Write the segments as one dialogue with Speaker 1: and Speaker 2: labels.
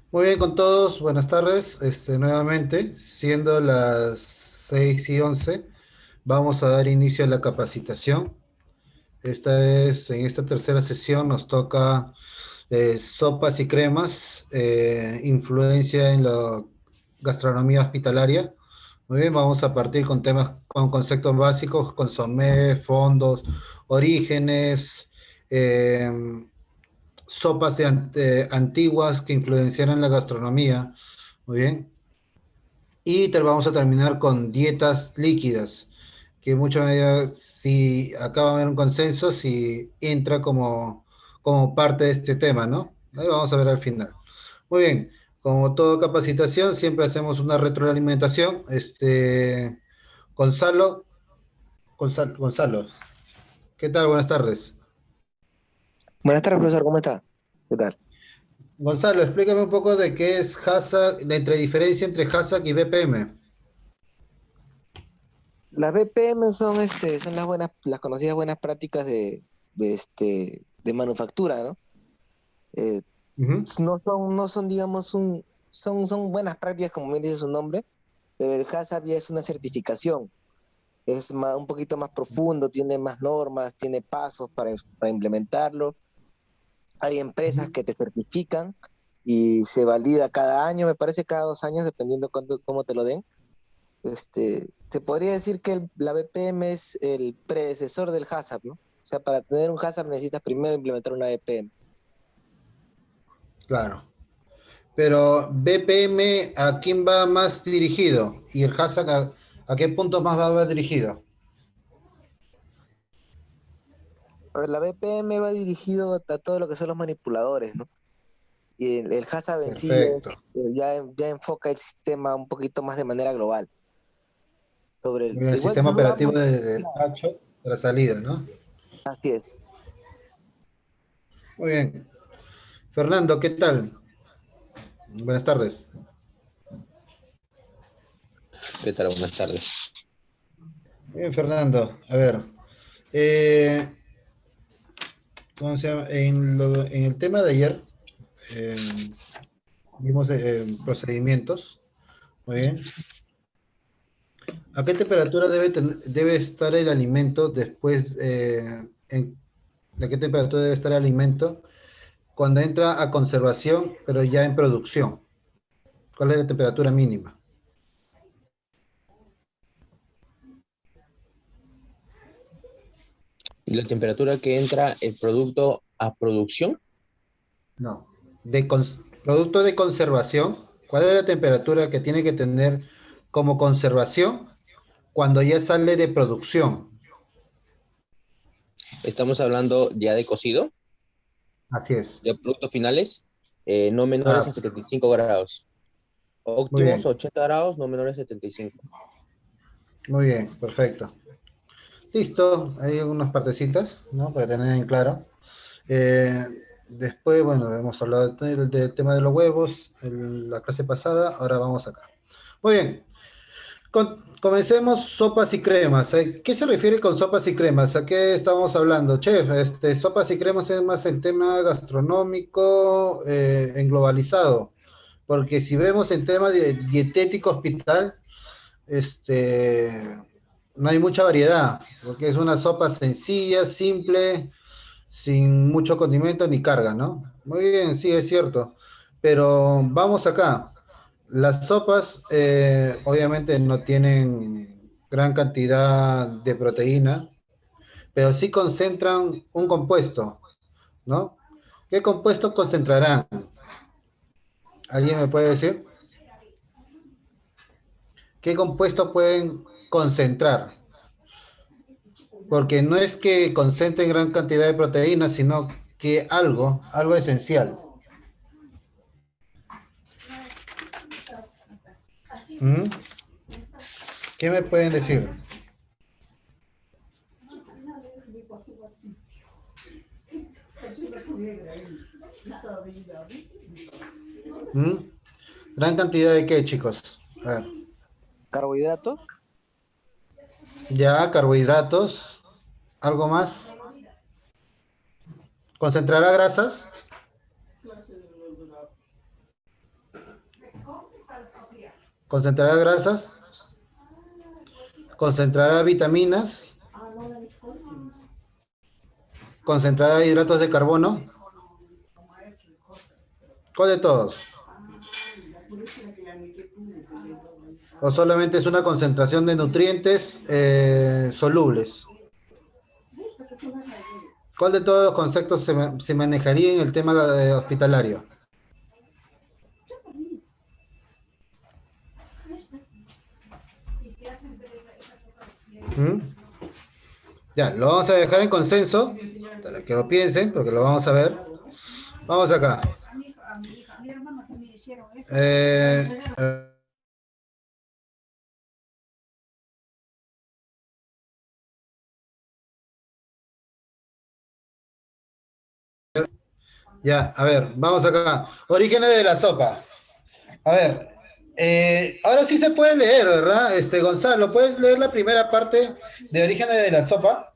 Speaker 1: Muy bien con todos, buenas tardes. Nuevamente, siendo las 6:11, vamos a dar inicio a la capacitación. En esta tercera sesión nos toca sopas y cremas, influencia en la gastronomía hospitalaria. Muy bien, vamos a partir con temas, con conceptos básicos, consomé, fondos, orígenes, eh, sopas antiguas que influenciaron la gastronomía. Muy bien. Y vamos a terminar con dietas líquidas, que mucho si acaba de haber un consenso, si entra como parte de este tema, ¿no? Ahí vamos a ver al final. Muy bien, como toda capacitación, siempre hacemos una retroalimentación. Gonzalo, Gonzalo, ¿qué tal? Buenas tardes.
Speaker 2: Buenas tardes, profesor, ¿cómo está? ¿Qué tal?
Speaker 1: Gonzalo, explícame un poco de qué es HACCP, diferencia entre HACCP y BPM.
Speaker 2: Las BPM son las conocidas buenas prácticas de manufactura, ¿no? Eh,
Speaker 1: Ujú.
Speaker 2: no son, digamos, son buenas prácticas, como bien dice su nombre, pero el HACCP ya es una certificación, un poquito más profundo, tiene más normas, tiene pasos para implementarlo. Hay empresas
Speaker 1: Ujú.
Speaker 2: que te certifican y se valida cada año, me parece cada 2 años, dependiendo cómo te lo den. Se podría decir que la BPM es el predecesor del HACCP, ¿no? O sea, para tener un HACCP necesitas primero implementar una BPM.
Speaker 1: Claro. Pero BPM, ¿a quién va más dirigido? ¿Y el hashtag a qué punto más va dirigido?
Speaker 2: A ver, la BPM va dirigido a todo lo que son los manipuladores, ¿no? Y el HACCP en sí
Speaker 1: Perfecto.
Speaker 2: ya enfoca el sistema un poquito más de manera global.
Speaker 1: Muy bien, el
Speaker 2: Igual
Speaker 1: sistema operativo
Speaker 2: dudamos,
Speaker 1: de
Speaker 2: claro,
Speaker 1: despacho de la salida, ¿no?
Speaker 2: así es.
Speaker 1: Muy bien. Fernando, ¿qué tal? Buenas tardes.
Speaker 3: ¿Qué tal? Buenas tardes.
Speaker 1: Muy bien, Fernando. A ver, eh, ¿cómo se llama? En el tema de ayer eh, vimos procedimientos. Muy bien. ¿A qué temperatura debe estar el alimento después? ¿A qué temperatura debe estar el alimento cuando entra a conservación, pero ya en producción? ¿Cuál es la temperatura mínima?
Speaker 3: ¿Y la temperatura que entra el producto a producción?
Speaker 1: No. Producto de conservación, ¿cuál es la temperatura que tiene que tener como conservación cuando ya sale de producción?
Speaker 3: Estamos hablando ya de cocido,
Speaker 1: Así es.
Speaker 3: de productos finales, no menores a
Speaker 1: Ah,
Speaker 3: 75 grados.
Speaker 1: muy
Speaker 3: Óptimos
Speaker 1: bien,
Speaker 3: 80 grados, no menores a 75.
Speaker 1: muy bien, perfecto. Listo, hay unas partecitas, ¿no? Para tener en claro. Eh, Después, bueno, hemos hablado del tema de los huevos en la clase pasada, ahora vamos acá. Muy bien, comencemos sopas y cremas. ¿Qué se refiere con sopas y cremas? ¿A qué estamos hablando, chef? Sopas y cremas es más el tema gastronómico en globalizado, porque si vemos el tema de dietético hospital, este, no hay mucha variedad, porque es una sopa sencilla, simple, sin mucho condimento ni carga, ¿no? Muy bien, sí, es cierto. Pero vamos acá. Las sopas obviamente no tienen gran cantidad de proteína, pero sí concentran un compuesto, ¿no? ¿Qué compuesto concentrarán? ¿Alguien me puede decir? ¿Qué compuesto pueden concentrar? Porque no es que concentren gran cantidad de proteínas, sino que algo esencial. ¿Mm? ¿Qué me pueden decir? ¿Mm? ¿Gran cantidad de qué, chicos? A ver.
Speaker 2: Carbohidratos,
Speaker 1: Ya, carbohidratos. ¿Algo más? ¿Concentrará grasas? Concentrará grasas, concentrará vitaminas, concentrará hidratos de carbono. ¿Cuál de todos? ¿O solamente es una concentración de nutrientes solubles? ¿Cuál de todos los conceptos se manejaría en el tema hospitalario? ¿Mm? Ya, lo vamos a dejar en consenso, para que lo piensen, porque lo vamos a ver. Vamos acá. Eh, eh, ya, a ver, vamos acá. Orígenes de la sopa. A ver, ahora sí se puede leer, ¿verdad? Gonzalo, ¿puedes leer la primera parte de Orígenes de la sopa?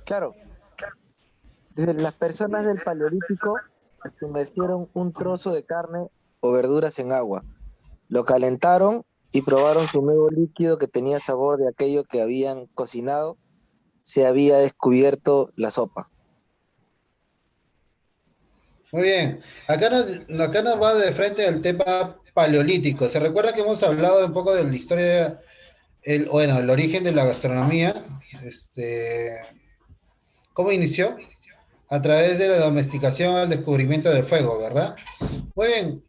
Speaker 2: Claro, desde las personas del Paleolítico sumergieron un trozo de carne o verduras en agua, lo calentaron y probaron su nuevo líquido que tenía sabor de aquello que habían cocinado. Se había descubierto la sopa.
Speaker 1: Muy bien. Acá nos va de frente el tema paleolítico. ¿Se recuerda que hemos hablado un poco de la historia, bueno, el origen de la gastronomía? ¿Cómo inició? A través de la domesticación al descubrimiento del fuego, ¿verdad? Muy bien.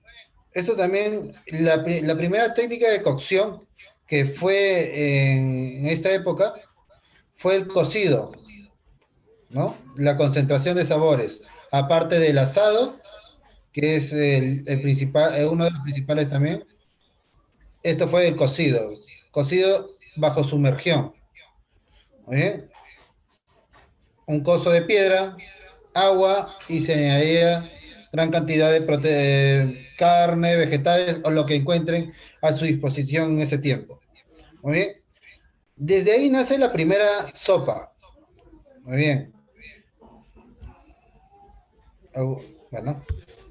Speaker 1: Esto también, la primera técnica de cocción que fue en esta época fue el cocido, ¿no? La concentración de sabores, aparte del asado, que es el principal, uno de los principales también. Esto fue el cocido, cocido bajo sumergión. ¿Muy bien? Un coso de piedra, agua y se añadía gran cantidad de carne, vegetales o lo que encuentren a su disposición en ese tiempo. Muy bien. Desde ahí nace la primera sopa. Muy bien. Bueno,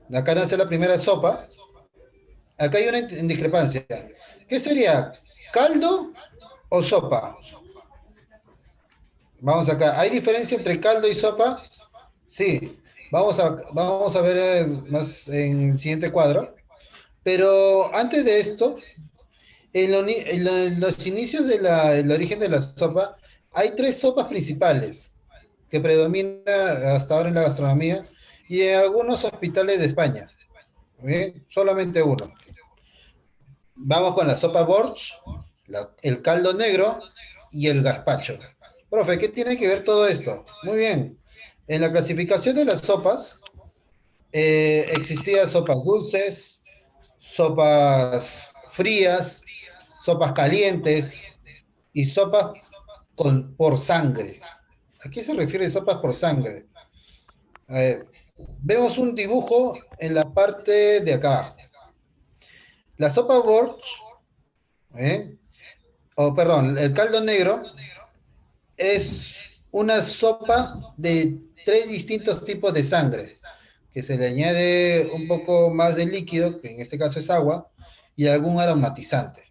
Speaker 1: de acá nace la primera sopa. Acá hay una discrepancia. ¿Qué sería? ¿Caldo o sopa? Vamos acá. ¿Hay diferencia entre caldo y sopa? Sí. Vamos a ver más en el siguiente cuadro. Pero antes de esto, en los inicios del origen de la sopa, hay tres sopas principales que predominan hasta ahora en la gastronomía y en algunos hospitales de España. ¿Bien? Solamente uno. Vamos con la sopa borsch, el caldo negro y el gazpacho. Profe, ¿qué tiene que ver todo esto? Muy bien. En la clasificación de las sopas, existían sopas dulces, sopas frías, sopas calientes y sopas por sangre. ¿A qué se refiere sopas por sangre? A ver, vemos un dibujo en la parte de acá abajo. La sopa borsch, ¿eh? Perdón, el caldo negro es una sopa de tres distintos tipos de sangre, que se le añade un poco más de líquido, que en este caso es agua, y algún aromatizante.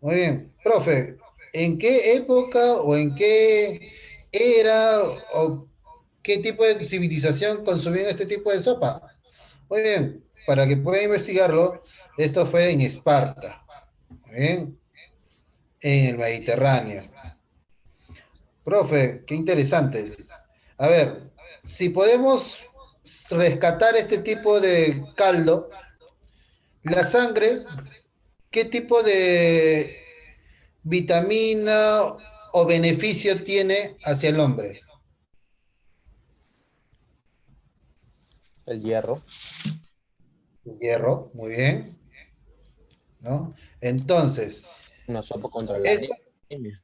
Speaker 1: Muy bien, profe, ¿en qué época o en qué era o qué tipo de civilización consumían este tipo de sopa? Muy bien, para que pueda investigarlo, esto fue en Esparta, muy bien, en el Mediterráneo. Profe, qué interesante. A ver, si podemos rescatar este tipo de caldo, la sangre, ¿qué tipo de vitamina o beneficio tiene hacia el hombre?
Speaker 3: El hierro.
Speaker 1: El hierro, muy bien, ¿no? Entonces,
Speaker 3: Una sopa contra la
Speaker 1: esta,
Speaker 3: anemia.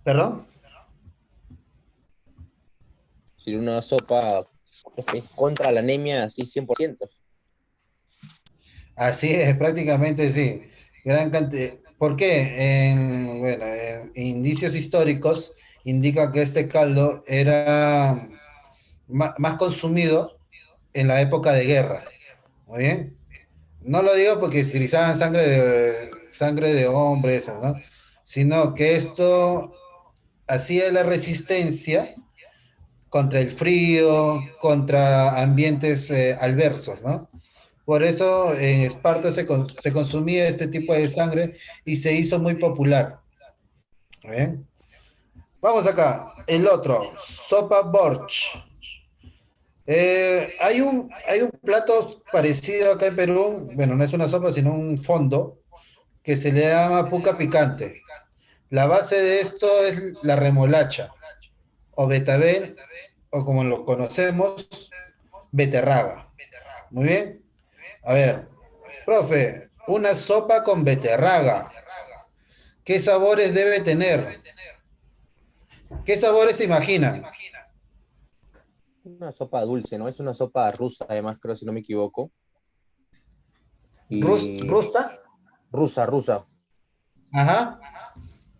Speaker 1: perdón,
Speaker 3: Si una sopa contra la anemia, así 100%.
Speaker 1: así es, prácticamente sí. Gran cantidad. ¿Por qué? Bueno, en indicios históricos indica que este caldo era más consumido en la época de guerra. Muy bien. No lo digo porque utilizaban sangre de hombres, ¿no? Sino que esto hacía la resistencia contra el frío, contra ambientes adversos, ¿no? Por eso en Esparta se consumía este tipo de sangre y se hizo muy popular. ¿Bien? Vamos acá, el otro, sopa borsch. Hay un plato parecido acá en Perú, bueno, no es una sopa, sino un fondo, que se le llama puca picante. La base de esto es la remolacha, o betabel, o como lo conocemos, beterraga. Muy bien. A ver, profe, una sopa con beterraga. ¿Qué sabores debe tener? ¿Qué sabores se imaginan?
Speaker 3: Una sopa dulce, ¿no? Es una sopa rusa, además, creo, si no me equivoco. Y
Speaker 1: ¿Rusta?
Speaker 3: rusa.
Speaker 1: Ajá,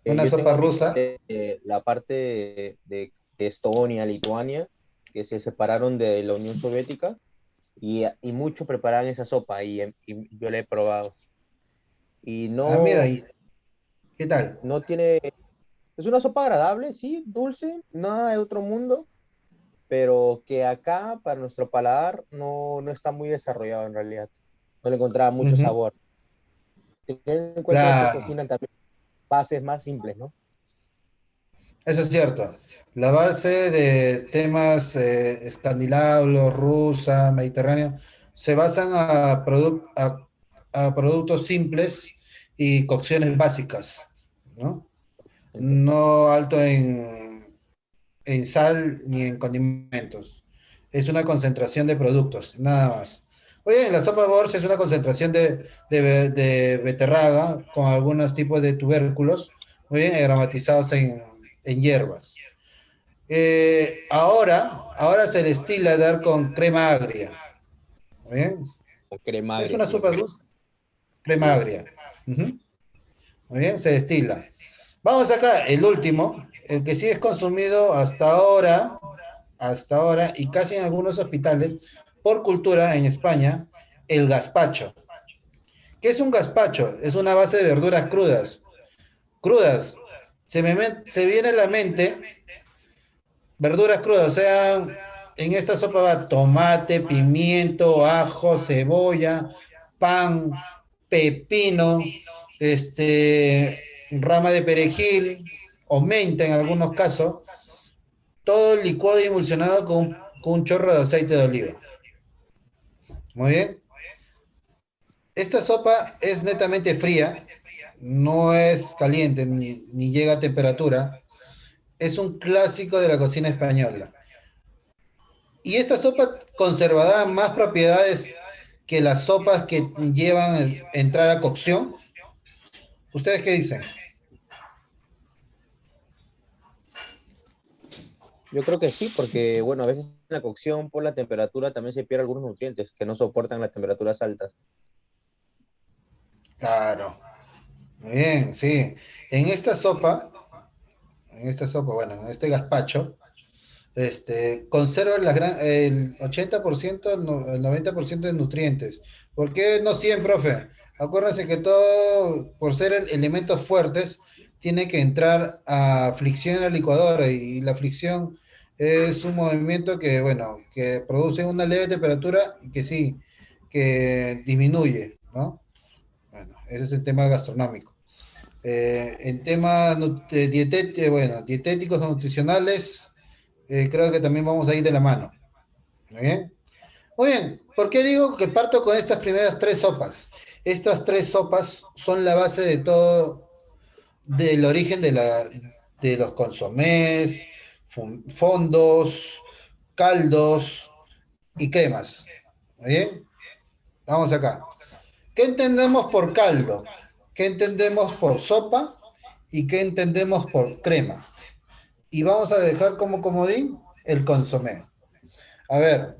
Speaker 1: una
Speaker 3: Yo tengo
Speaker 1: sopa
Speaker 3: amigos
Speaker 1: rusa.
Speaker 3: de la parte de Estonia, Lituania, que se separaron de la Unión Soviética y muchos preparan esa sopa y yo la he probado. Y
Speaker 1: Ah, mira, ¿y qué tal?
Speaker 3: no tiene, es una sopa agradable, sí, dulce, nada de otro mundo, pero que acá, para nuestro paladar, no está muy desarrollado en realidad. No le encontraba mucho
Speaker 1: Ujú,
Speaker 3: sabor. Teniendo en cuenta que
Speaker 1: claro,
Speaker 3: cocinan también bases más simples, ¿no?
Speaker 1: eso es cierto. La base de temas escandinavos, rusa, mediterráneo, se basan a productos simples y cocciones básicas, ¿no? No alto en sal ni en condimentos. Es una concentración de productos, nada más. Oye, la sopa borsch es una concentración de beterraga con algunos tipos de tubérculos, muy bien, aromatizados en hierbas. Ahora se le estila dar con crema agria. Muy bien,
Speaker 3: Con crema
Speaker 1: es
Speaker 3: agria,
Speaker 1: una
Speaker 3: sí lo
Speaker 1: sopa
Speaker 3: conozco.
Speaker 1: dulce, crema
Speaker 3: Sí.
Speaker 1: agria. Ujú. Muy bien, se destila. Vamos acá, el último, el que sí es consumido hasta ahora, y casi en algunos hospitales, por cultura en España, el gazpacho. ¿Qué es un gazpacho? Es una base de verduras crudas. Crudas. Se viene a la mente verduras crudas, o sea, en esta sopa va tomate, pimiento, ajo, cebolla, pan, pepino, rama de perejil o menta en algunos casos, todo licuado y emulsionado con un chorro de aceite de oliva. Muy bien. Esta sopa es netamente fría, no es caliente ni llega a temperatura. Es un clásico de la cocina española. Y esta sopa conservará más propiedades que las sopas que llevan entrar a cocción. ¿Ustedes qué dicen?
Speaker 3: Yo creo que sí, porque bueno, a veces en la cocción por la temperatura también se pierden algunos nutrientes que no soportan las temperaturas altas.
Speaker 1: Claro. Muy bien, sí. En esta sopa, bueno, en este gazpacho, conserva el 80%, el 90% de nutrientes. ¿Por qué no 100, profe? Acuérdense que todo, por ser elementos fuertes, tiene que entrar a fricción en la licuadora y la fricción es un movimiento que, bueno, que produce una leve temperatura y que sí, que disminuye, ¿no? Bueno, ese es el tema gastronómico. En temas bueno, dietéticos o nutricionales, creo que también vamos a ir de la mano. ¿Muy bien? Muy bien. ¿Por qué digo que parto con estas primeras tres sopas? Estas tres sopas son la base de todo, del origen de los consomés, fondos, caldos y cremas. ¿Muy bien? Vamos acá. ¿Qué entendemos por caldo? ¿Qué entendemos por sopa? ¿Y qué entendemos por crema? Y vamos a dejar como comodín el consomé. A ver,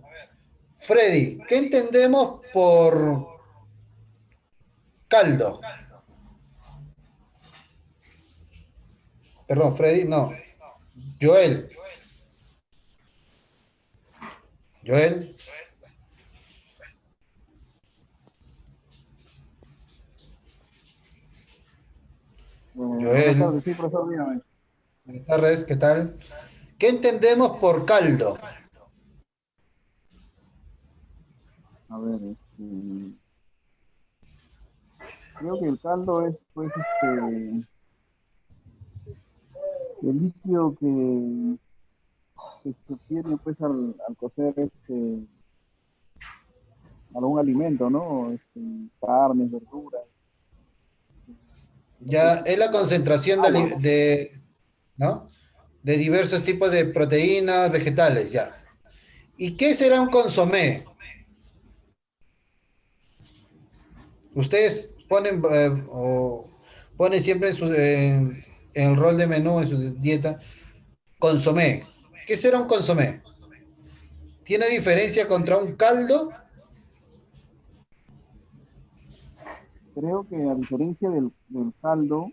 Speaker 1: Freddy, ¿qué entendemos por caldo? Perdón, Freddy, no. Joel, Joel,
Speaker 4: Buenas
Speaker 1: Joel,
Speaker 4: tardes, sí, profesor, dígame.
Speaker 1: buenas tardes, ¿qué tal? ¿Qué entendemos por caldo?
Speaker 4: A ver, creo que el caldo es, pues, el líquido que se obtiene, pues, al cocer, algún alimento, ¿no? Carnes, verduras, lo que es,
Speaker 1: Ya es la concentración
Speaker 4: agua, ¿no?
Speaker 1: ¿no? De diversos tipos de proteínas vegetales, ya. ¿Y qué será un consomé? Ustedes ponen o ponen siempre en el rol de menú, en su dieta, consomé. ¿Qué será un consomé? ¿Tiene diferencia contra un caldo?
Speaker 4: Creo que a diferencia del caldo,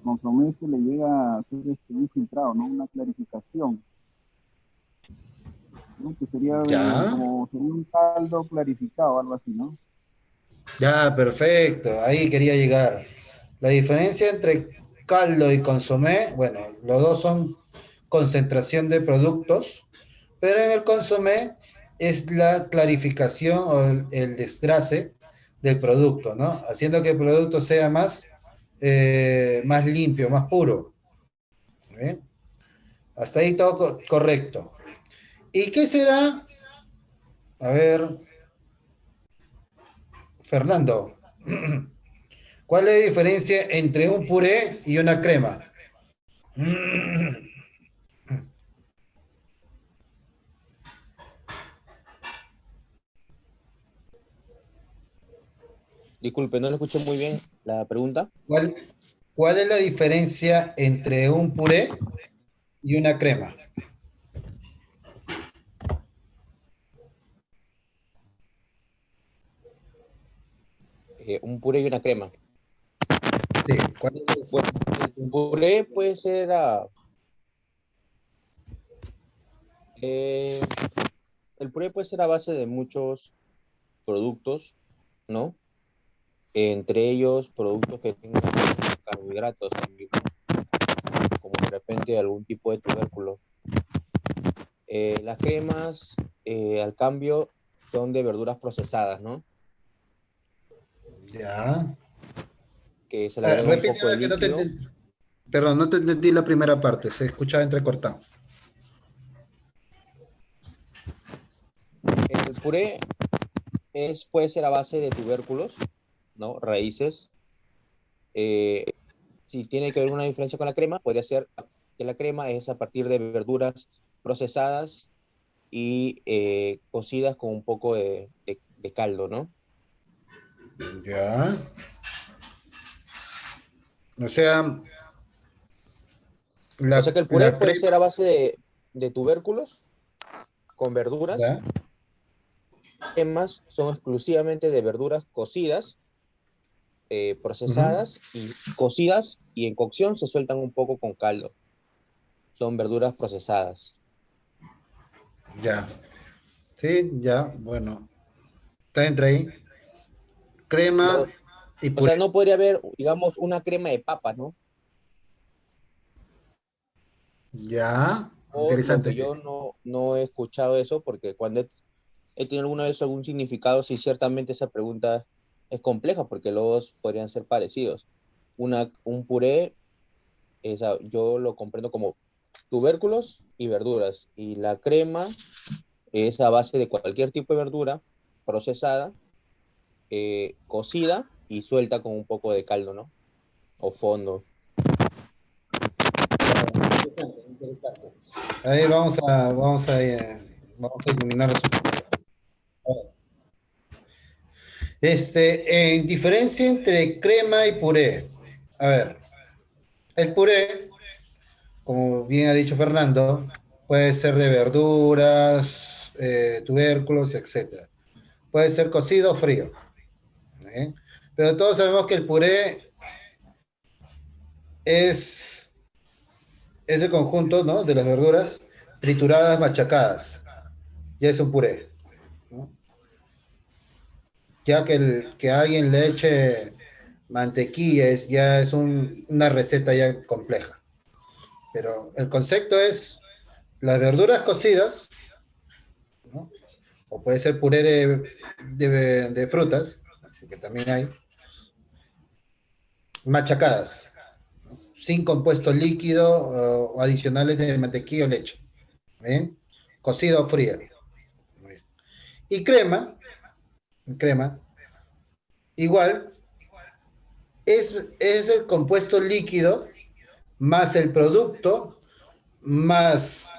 Speaker 4: consomé se le llega a hacer un filtrado, ¿no? Una clarificación, ¿no? Que sería
Speaker 1: Ya,
Speaker 4: sería un caldo clarificado, algo así, ¿no?
Speaker 1: ya, perfecto. Ahí quería llegar. La diferencia entre caldo y consomé, bueno, los dos son concentración de productos, pero en el consomé es la clarificación o el desgrase del producto, ¿no? Haciendo que el producto sea más limpio, más puro. ¿Bien? Hasta ahí todo correcto. ¿Y qué será? A ver, Fernando, ¿cuál es la diferencia entre un puré y una crema?
Speaker 3: Disculpe, no le escuché muy bien la pregunta.
Speaker 1: ¿Cuál, cuál es la diferencia entre un puré y una crema?
Speaker 3: Un puré y una crema.
Speaker 1: Sí, ¿cuál es la
Speaker 3: Bueno,
Speaker 1: diferencia
Speaker 3: el
Speaker 1: entre un puré?
Speaker 3: puré puede ser, eh, el puré puede ser a base de muchos productos, ¿no? Entre ellos productos que tengan carbohidratos también, como de repente algún tipo de tubérculo. Las cremas, al cambio, son de verduras procesadas, ¿no?
Speaker 1: Ya.
Speaker 3: Que se le agrega un poco de
Speaker 1: Repíteme que no te
Speaker 3: líquido.
Speaker 1: entendí. Perdón, no te entendí la primera parte, se escuchaba entrecortado.
Speaker 3: El puré puede ser a base de tubérculos, ¿no? Raíces. Eh, si tiene que haber una diferencia con la crema, podría ser que la crema es a partir de verduras procesadas y cocidas con un poco de caldo, ¿no?
Speaker 1: Ya. O sea,
Speaker 3: O sea que el puré
Speaker 1: la
Speaker 3: puede
Speaker 1: crema,
Speaker 3: ser a base de tubérculos con verduras.
Speaker 1: ya.
Speaker 3: Cremas son exclusivamente de verduras cocidas,
Speaker 1: Ujú,
Speaker 3: procesadas y cocidas, y en cocción se sueltan un poco con caldo. Son verduras procesadas.
Speaker 1: ya. Sí, ya, bueno. Está entre ahí.
Speaker 3: No,
Speaker 1: Crema y
Speaker 3: o sea,
Speaker 1: puré.
Speaker 3: no podría haber, digamos, una crema de papa, ¿no?
Speaker 1: Ya.
Speaker 3: Por lo que
Speaker 1: Interesante.
Speaker 3: yo no he escuchado eso, porque cuando he tenido alguna vez algún significado, sí, ciertamente esa pregunta es compleja, porque los podrían ser parecidos. Un puré, yo lo comprendo como tubérculos y verduras, y la crema es a base de cualquier tipo de verdura procesada, cocida y suelta con un poco de caldo, ¿no? O fondo.
Speaker 1: Ya, interesante, interesante. Ahí vamos a iluminar un poquito. A ver. En diferencia entre crema y puré. A ver, el puré, como bien ha dicho Fernando, puede ser de verduras, tubérculos, etcétera. Puede ser cocido o frío. ¿Eh? Pero todos sabemos que el puré es, es el conjunto, ¿no?, de las verduras trituradas, machacadas. Ya es un puré, ¿no? Ya que alguien le eche mantequilla, ya es una receta ya compleja. Pero el concepto es las verduras cocidas, ¿no? O puede ser puré de frutas, que también hay, machacadas, ¿no? Sin compuesto líquido o adicionales de mantequilla o leche. ¿Bien? Cocida o fría. Muy bien. Y crema, igual, es el compuesto líquido más el producto, más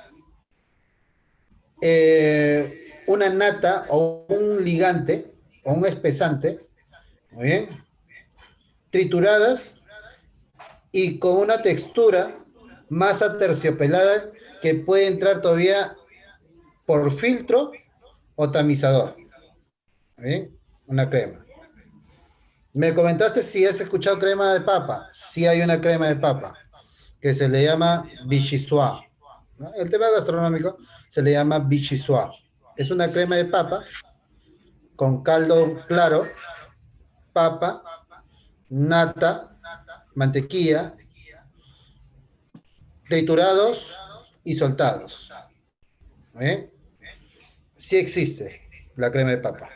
Speaker 1: una nata o un ligante o un espesante, muy bien, trituradas y con una textura más aterciopelada que puede entrar todavía por filtro o tamizador. ¿Muy bien? Una crema. Me comentaste si has escuchado crema de papa. Sí hay una crema de papa que se le llama vichyssoise, ¿no? El tema gastronómico se le llama vichyssoise. Es una crema de papa con caldo claro, papa, nata, mantequilla, triturados y soltados. ¿Eh? Sí existe la crema de papa.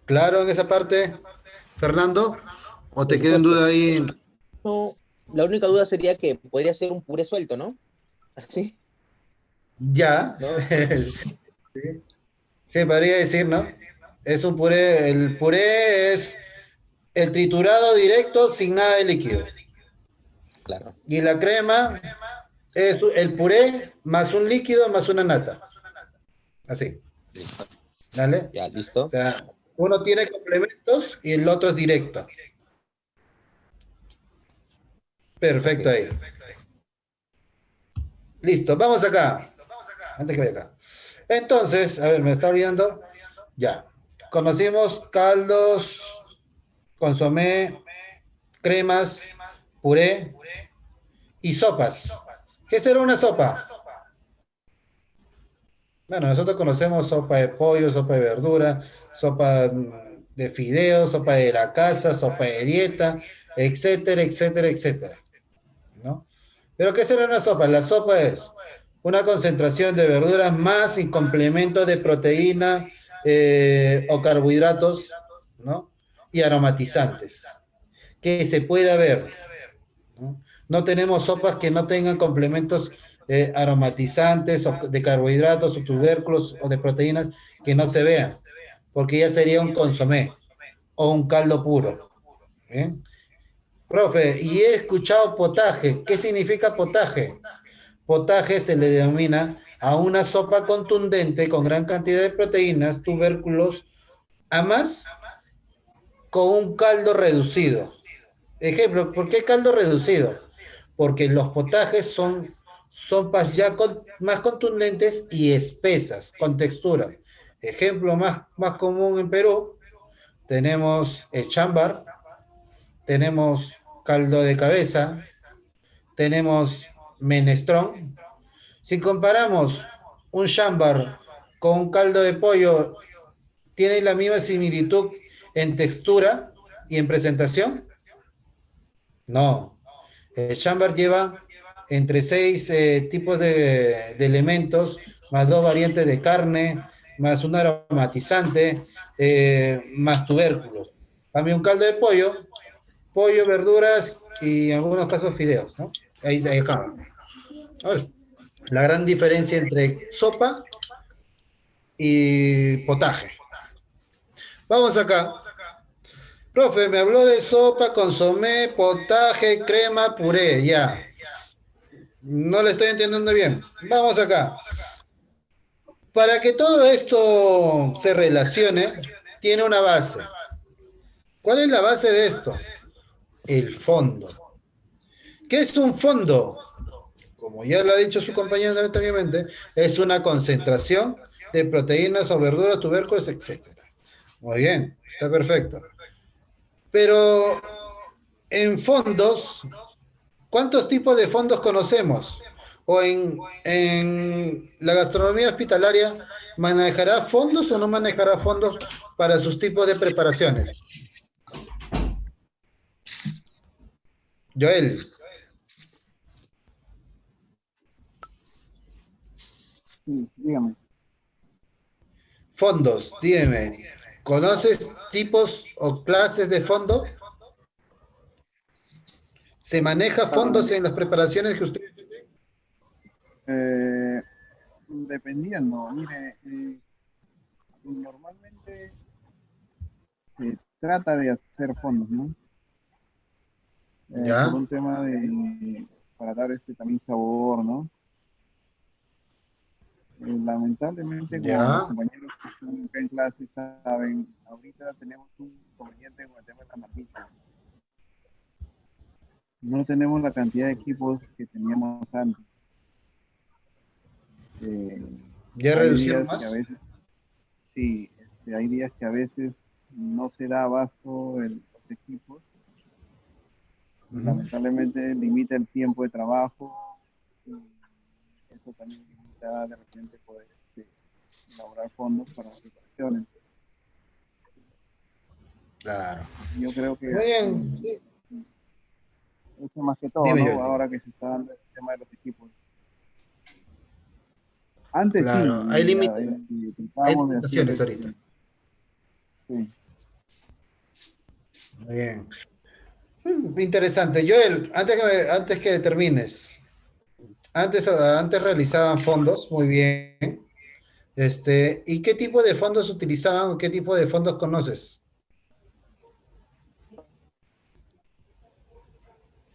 Speaker 1: ¿Claro en esa parte, Fernando? ¿O
Speaker 3: Por
Speaker 1: te queda en
Speaker 3: supuesto.
Speaker 1: duda ahí?
Speaker 3: No, la única duda sería que podría ser un puré suelto, ¿no? Así,
Speaker 1: Ya.
Speaker 3: ¿no?
Speaker 1: Sí, podría decir, ¿no? Es un puré. El puré es el triturado directo sin nada de líquido.
Speaker 3: Claro.
Speaker 1: Y la crema es el puré más un líquido más una nata. Así. ¿Vale?
Speaker 3: Ya,
Speaker 1: O
Speaker 3: listo.
Speaker 1: sea, uno tiene complementos y el otro es directo.
Speaker 3: Ok.
Speaker 1: Perfecto ahí. Listo, vamos acá. Antes que vaya acá. Entonces, a ver, me está olvidando. Ya. Conocimos caldos, consomé, cremas, puré y sopas. ¿Qué será una sopa? Bueno, nosotros conocemos sopa de pollo, sopa de verdura, sopa de fideos, sopa de la casa, sopa de dieta, etcétera, etcétera, etcétera, ¿no? Pero ¿qué será una sopa? La sopa es una concentración de verduras más y complemento de proteína o carbohidratos, ¿no? Y aromatizantes, que se pueda ver, ¿no? No tenemos sopas que no tengan complementos aromatizantes o de carbohidratos o tubérculos o de proteínas que no se vean, porque ya sería un consomé o un caldo puro. ¿Bien? Profe, y he escuchado potaje. ¿Qué significa potaje? Potaje se le denomina a una sopa contundente con gran cantidad de proteínas, tubérculos, a más con un caldo reducido. Ejemplo, ¿por qué caldo reducido? Porque los potajes son sopas ya más contundentes y espesas, con textura. Ejemplo más común en Perú, tenemos el chámbar, tenemos caldo de cabeza, tenemos menestrón. Si comparamos un chámbar con un caldo de pollo, ¿tiene la misma similitud en textura y en presentación? No. El chamber lleva entre 6 tipos de elementos, más 2 variantes de carne, más un aromatizante, más tubérculos. También un caldo de pollo, verduras y en algunos casos fideos, ¿no? Ahí acaba. Ahora, la gran diferencia entre sopa y potaje. Vamos acá. Profe, me habló de sopa, consomé, potaje, crema, puré, ya. No le estoy entendiendo bien. Vamos acá. Para que todo esto se relacione, tiene una base. ¿Cuál es la base de esto? El fondo. ¿Qué es un fondo? Como ya lo ha dicho su compañero anteriormente, es una concentración de proteínas o verduras, tubérculos, etc. Muy bien, está perfecto. Pero en fondos, ¿cuántos tipos de fondos conocemos? o en la gastronomía hospitalaria, ¿manejará fondos o no manejará fondos para sus tipos de preparaciones? Joel,
Speaker 4: Sí, dígame.
Speaker 1: fondos, dime, ¿conoces tipos o clases de fondo? ¿Se maneja fondos
Speaker 4: Claro,
Speaker 1: en las preparaciones que usted...
Speaker 4: eh, dependiendo, mire, normalmente se trata de hacer fondos, ¿no? Por
Speaker 1: Ya,
Speaker 4: un tema para dar también sabor, ¿no? Lamentablemente, como mis
Speaker 1: ya,
Speaker 4: compañeros que están acá en clase saben, ahorita tenemos un inconveniente con el tema de la matrícula. No tenemos la cantidad de equipos que teníamos antes. Eh,
Speaker 1: ya
Speaker 4: hay
Speaker 1: reducieron
Speaker 4: días que a
Speaker 1: más.
Speaker 4: veces, sí, hay días que a veces no se da abasto los equipos y
Speaker 1: Ujú.
Speaker 4: lamentablemente limita el tiempo de trabajo y eso también limita de repente poder elaborar fondos para las operaciones.
Speaker 1: Claro.
Speaker 4: Yo creo que
Speaker 1: Muy bien, sí.
Speaker 4: eso más que todo,
Speaker 1: Dime yo,
Speaker 4: ¿no?
Speaker 1: dime.
Speaker 4: Ahora que se está dando el tema de los equipos. Antes sí,
Speaker 1: Claro, hay
Speaker 4: y
Speaker 1: hay
Speaker 4: tratábamos de hacer
Speaker 1: limitaciones ahorita.
Speaker 4: sí.
Speaker 1: Muy bien. Interesante. Joel, antes que termines, antes realizaban fondos, muy bien. ¿Y qué tipo de fondos utilizaban o qué tipo de fondos conoces?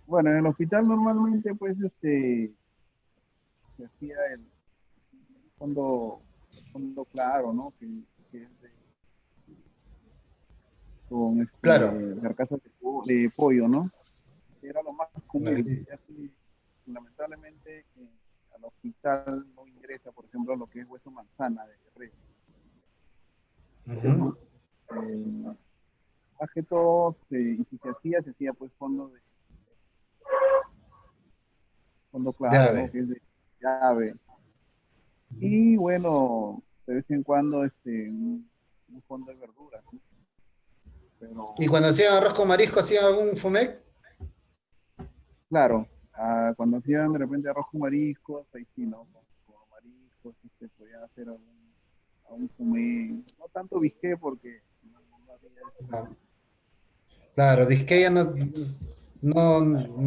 Speaker 4: Bueno, en el hospital normalmente pues se hacía fondo, el fondo claro, ¿no? Que es con
Speaker 1: Claro.
Speaker 4: carcasas de pollo, ¿no? Era lo más común. Ya que, lamentablemente al hospital no ingresa, por ejemplo, lo que es hueso manzana de res.
Speaker 1: Ujú.
Speaker 4: Eh, Más que todo, y si se hacía pues fondo
Speaker 1: De
Speaker 4: claro, ¿no?
Speaker 1: ave.
Speaker 4: Que es de llave. Y bueno, de vez en cuando un fondo de verduras, ¿no?
Speaker 1: ¿Y
Speaker 4: Pero
Speaker 1: cuando hacían arroz con marisco, hacían algún fumec?
Speaker 4: claro, cuando hacían de repente arroz con mariscos, ahí sí, ¿no? Con mariscos, se podía hacer algún fumé, no tanto bisqué porque no había
Speaker 1: No. Claro, Vizquaya no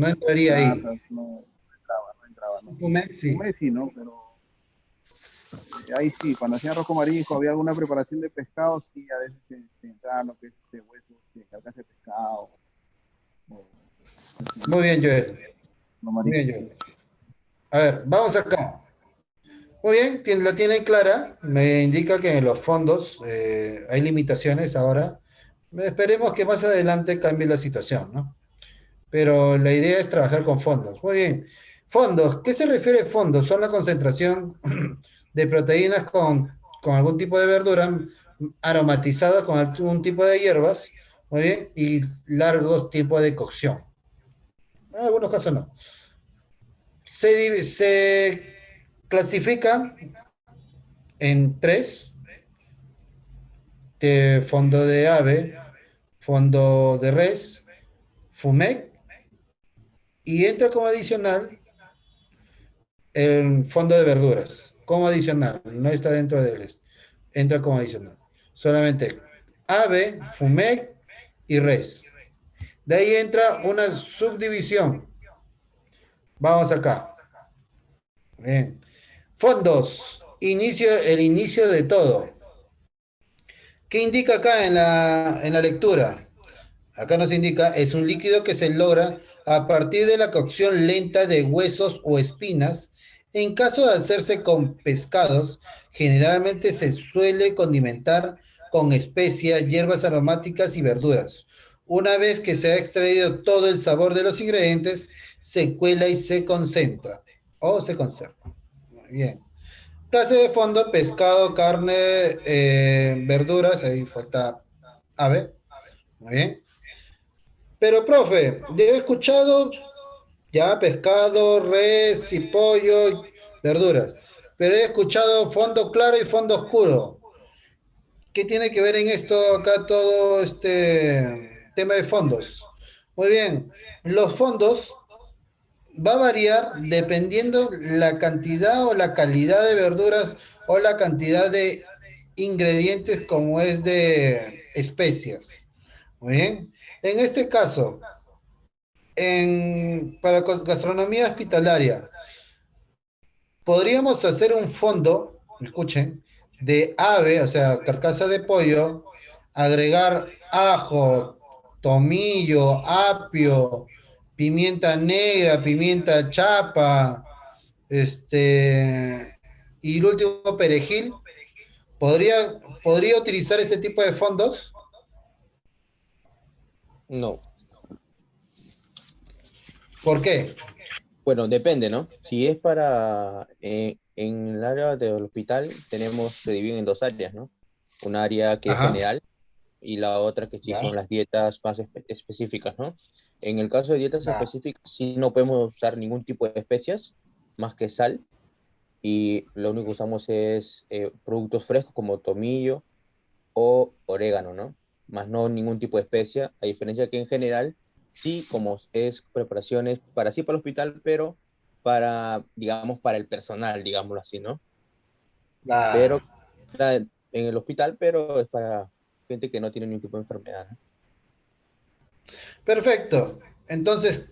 Speaker 1: entraría ahí.
Speaker 4: latas, no entraba, ¿no?
Speaker 1: Un fumec, sí.
Speaker 4: Fumé sí, ¿no? Pero ahí sí, cuando hacían arroz con marisco, había alguna preparación de pescado, sí, a veces se entraba lo que es huesos, carcas de pescado, o
Speaker 1: Muy bien,
Speaker 4: lo,
Speaker 1: Joel.
Speaker 4: lo
Speaker 1: Muy bien,
Speaker 4: marisco, sí.
Speaker 1: Joel. A ver, vamos acá. Muy bien, la tienen clara. Me indica que en los fondos hay limitaciones ahora. Esperemos que más adelante cambie la situación, ¿no? Pero la idea es trabajar con fondos. Muy bien. Fondos, ¿qué se refiere a fondos? Son la concentración de proteínas con algún tipo de verdura aromatizada con algún tipo de hierbas, muy bien, y largos tiempos de cocción. En algunos casos no. Se clasifica en tres: fondo de ave, fondo de res, FUMEC, y entra como adicional el fondo de verduras, como adicional, no está dentro del entra como adicional. Solamente ave, FUMEC y res. De ahí entra una subdivisión. Vamos acá. Bien. Fondos. El inicio de todo. ¿Qué indica acá en la lectura? Acá nos indica, es un líquido que se logra a partir de la cocción lenta de huesos o espinas. En caso de hacerse con pescados, generalmente se suele condimentar con especias, hierbas aromáticas y verduras. Una vez que se ha extraído todo el sabor de los ingredientes, se cuela y se concentra o se conserva. Muy bien. Clase de fondo: pescado, carne, verduras, ahí falta ave. Muy bien. Pero, profe, yo he escuchado Ya, pescado, res y pollo, verduras. Pero he escuchado fondo claro y fondo oscuro. ¿Qué tiene que ver en esto acá todo este tema de fondos? Muy bien, los fondos va a variar dependiendo la cantidad o la calidad de verduras o la cantidad de ingredientes como es de especias. Muy bien. En este caso, para gastronomía hospitalaria, podríamos hacer un fondo, escuchen, de ave, o sea, carcasa de pollo, agregar ajo, tomillo, apio, pimienta negra, pimienta chapa, y el último perejil. ¿Podría utilizar ese tipo de fondos?
Speaker 3: No.
Speaker 1: ¿Por qué?
Speaker 3: Bueno, depende, ¿no? Si es para en el área del hospital, se dividen en dos áreas, ¿no? Un área que es
Speaker 1: Ajá,
Speaker 3: general y la otra que sí
Speaker 1: ya,
Speaker 3: son las dietas más específicas, ¿no? En el caso de dietas
Speaker 1: ya.
Speaker 3: específicas, sí no podemos usar ningún tipo de especias más que sal y lo único que usamos es productos frescos como tomillo o orégano, ¿no? Más no ningún tipo de especia, a diferencia que en general, sí, como es preparaciones para sí para el hospital, pero para, digamos, para el personal, digámoslo así, ¿no?
Speaker 1: Claro.
Speaker 3: Pero en el hospital, pero es para gente que no tiene ningún tipo de enfermedad, ¿no?
Speaker 1: Perfecto. Entonces,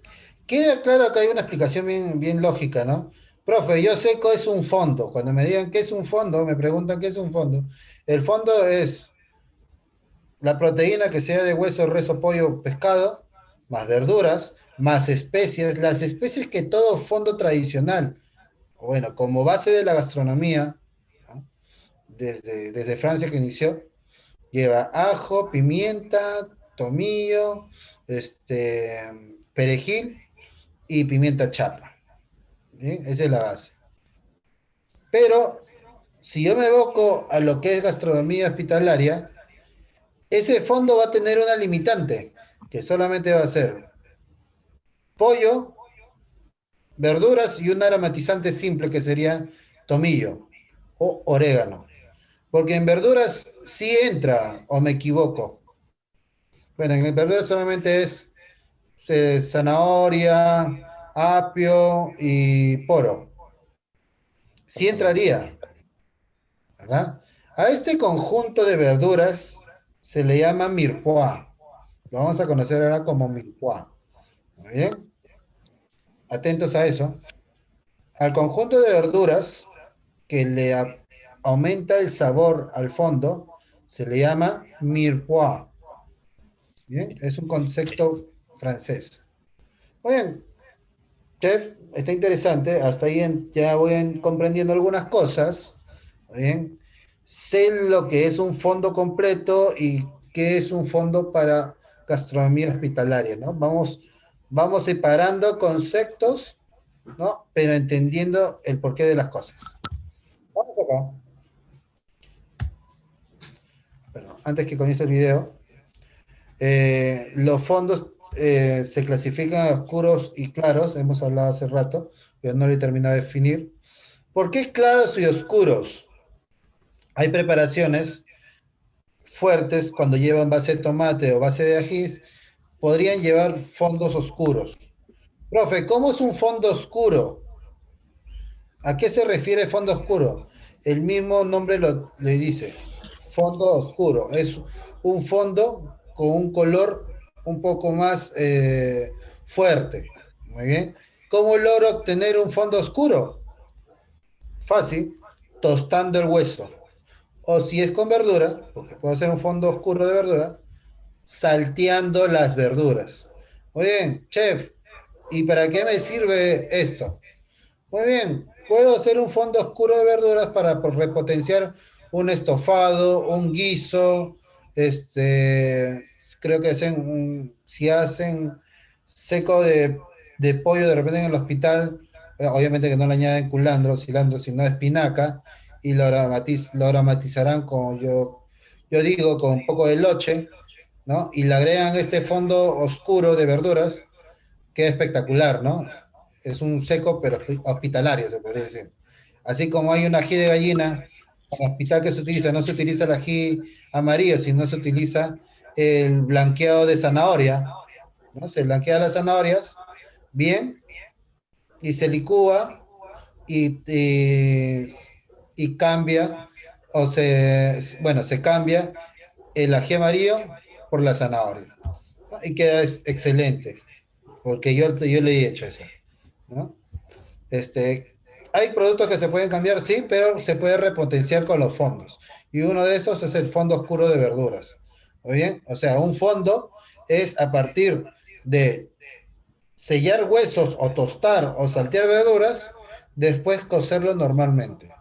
Speaker 1: queda claro que hay una explicación bien lógica, ¿no? Profe, yo sé que es un fondo. Cuando me digan qué es un fondo, me preguntan qué es un fondo. El fondo es la proteína que sea de hueso, res o pollo, pescado, más verduras, más especias, las especies que todo fondo tradicional, bueno, como base de la gastronomía, ¿no? Desde Francia que inició, lleva ajo, pimienta, tomillo, perejil y pimienta chapa. ¿Bien? Esa es la base. Pero si yo me evoco a lo que es gastronomía hospitalaria, ese fondo va a tener una limitante, que solamente va a ser pollo, verduras y un aromatizante simple que sería tomillo o orégano. Porque en verduras sí entra, o me equivoco. Bueno, en verduras solamente es zanahoria, apio y poro. Sí
Speaker 3: Exactamente.
Speaker 1: entraría, ¿verdad? A este conjunto de verduras se le llama mirepoix. Lo vamos a conocer ahora como mirepoix. Muy bien, atentos a eso. Al conjunto de verduras que aumenta el sabor al fondo se le llama mirepoix. Bien, es un concepto francés. Muy bien, chef, está interesante. Hasta ahí ya voy comprendiendo algunas cosas. Bien, sé lo que es un fondo completo y qué es un fondo para gastronomía hospitalaria, ¿no? Vamos separando conceptos, ¿no? Pero entendiendo el porqué de las cosas. Vamos acá. Bueno, antes que comience el video, los fondos se clasifican oscuros y claros, hemos hablado hace rato, pero no lo he terminado de definir. ¿Por qué claros y oscuros? Hay preparaciones fuertes cuando llevan base de tomate o base de ají, podrían llevar fondos oscuros. Profe, ¿cómo es un fondo oscuro? ¿A qué se refiere fondo oscuro? El mismo nombre le dice, fondo oscuro. Es un fondo con un color un poco más fuerte. Muy bien. ¿Cómo logro obtener un fondo oscuro? Fácil, tostando el hueso. O si es con verdura, porque puedo hacer un fondo oscuro de verdura, salteando las verduras. Muy bien, chef, ¿y para qué me sirve esto? Muy bien, puedo hacer un fondo oscuro de verduras para repotenciar un estofado, un guiso, creo que si hacen seco de pollo de repente en el hospital, obviamente que no le añaden culantro, cilantro, sino espinaca, y lo aromatizarán con, yo digo, con un poco de loche, ¿no? Y le agregan este fondo oscuro de verduras, queda espectacular, ¿no? es un seco pero hospitalario, se podría decir. Así como hay un ají de gallina, en el hospital que se utiliza, no se utiliza el ají amarillo, sino se utiliza el blanqueado de zanahoria, ¿no? Se blanquea las zanahorias bien y se licúa y cambia, bueno, se cambia el ají amarillo por la zanahoria, ¿no? Y queda excelente, porque yo le he hecho eso, ¿no? Hay productos que se pueden cambiar, sí, pero se puede repotenciar con los fondos. Y uno de estos es el fondo oscuro de verduras. ¿Muy bien? O sea, un fondo es a partir de sellar huesos o tostar o saltear verduras, después cocerlo normalmente.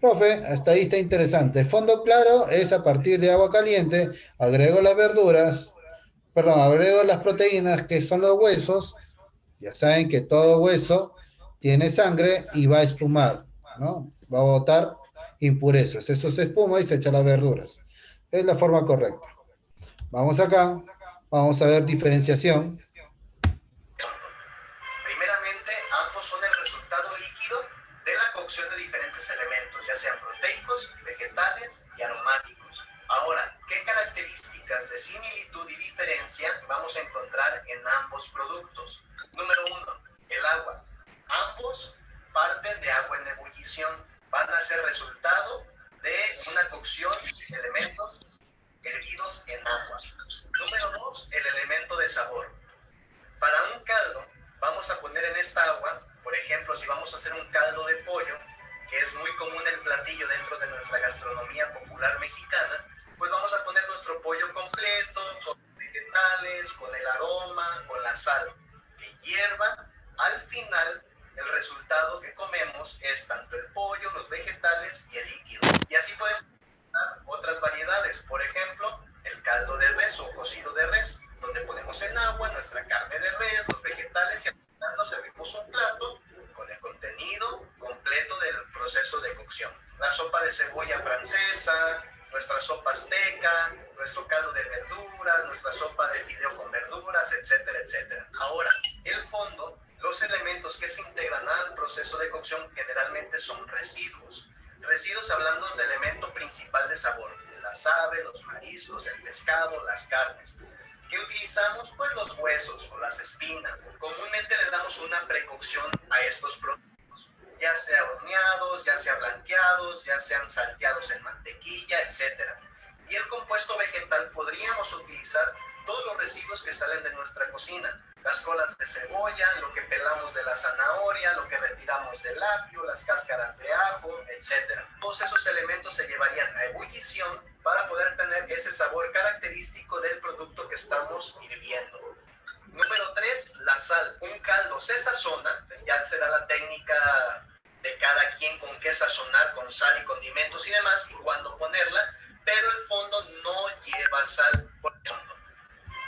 Speaker 1: Profe, hasta ahí está interesante. Fondo claro es a partir de agua caliente, agrego las verduras, perdón, agrego las proteínas que son los huesos. Ya saben que todo hueso tiene sangre y va a espumar, ¿no? Va a botar impurezas. Eso se espuma y se echa las verduras. Es la forma correcta. Vamos acá, vamos a ver diferenciación.
Speaker 5: Primeramente, ambos son el resultado líquido de la cocción de diferentes elementos, ya sean proteicos, vegetales y aromáticos. Ahora, ¿qué características de similitud y diferencia vamos a encontrar en ambos productos? Número 1, el agua. Ambos parten de agua en ebullición, van a ser resultado de una cocción de elementos hervidos en agua. Número 2, el elemento de sabor. Para un caldo, vamos a poner en esta agua, por ejemplo, si vamos a hacer un caldo de pollo, que es muy común el platillo dentro de nuestra gastronomía popular mexicana, pues vamos a poner nuestro pollo completo, con vegetales, con el aroma, con la sal, que hierva. Al final, el resultado que comemos es tanto el pollo, los vegetales y el líquido. Y así podemos dar otras variedades, por ejemplo, el caldo de res o cocido de res, donde ponemos en agua nuestra carne de res, los vegetales y al final nos servimos un plato con el contenido completo del proceso de cocción. La sopa de cebolla francesa, nuestra sopa azteca, nuestro caldo de verduras, nuestra sopa de fideo con verduras, etcétera, etcétera. Ahora, el fondo, los elementos que se integran al proceso de cocción generalmente son residuos. Residuos hablando del elemento principal de sabor, las aves, los mariscos, el pescado, las carnes. ¿Qué utilizamos? Pues los huesos o las espinas. Comúnmente le damos una precocción a estos productos, ya sea horneados, ya sea blanqueados, ya sean salteados en mantequilla, etc. Y el compuesto vegetal podríamos utilizar todos los residuos que salen de nuestra cocina, las colas de cebolla, lo que pelamos de la zanahoria, lo que retiramos del apio, las cáscaras de ajo, etc. Todos esos elementos se llevarían a ebullición para poder tener ese sabor característico del producto que estamos hirviendo. Número 3, la sal. Un caldo se sazona, ya será la técnica de cada quien con qué sazonar, con sal y condimentos y demás, y cuándo ponerla, pero el fondo no lleva sal, por ejemplo.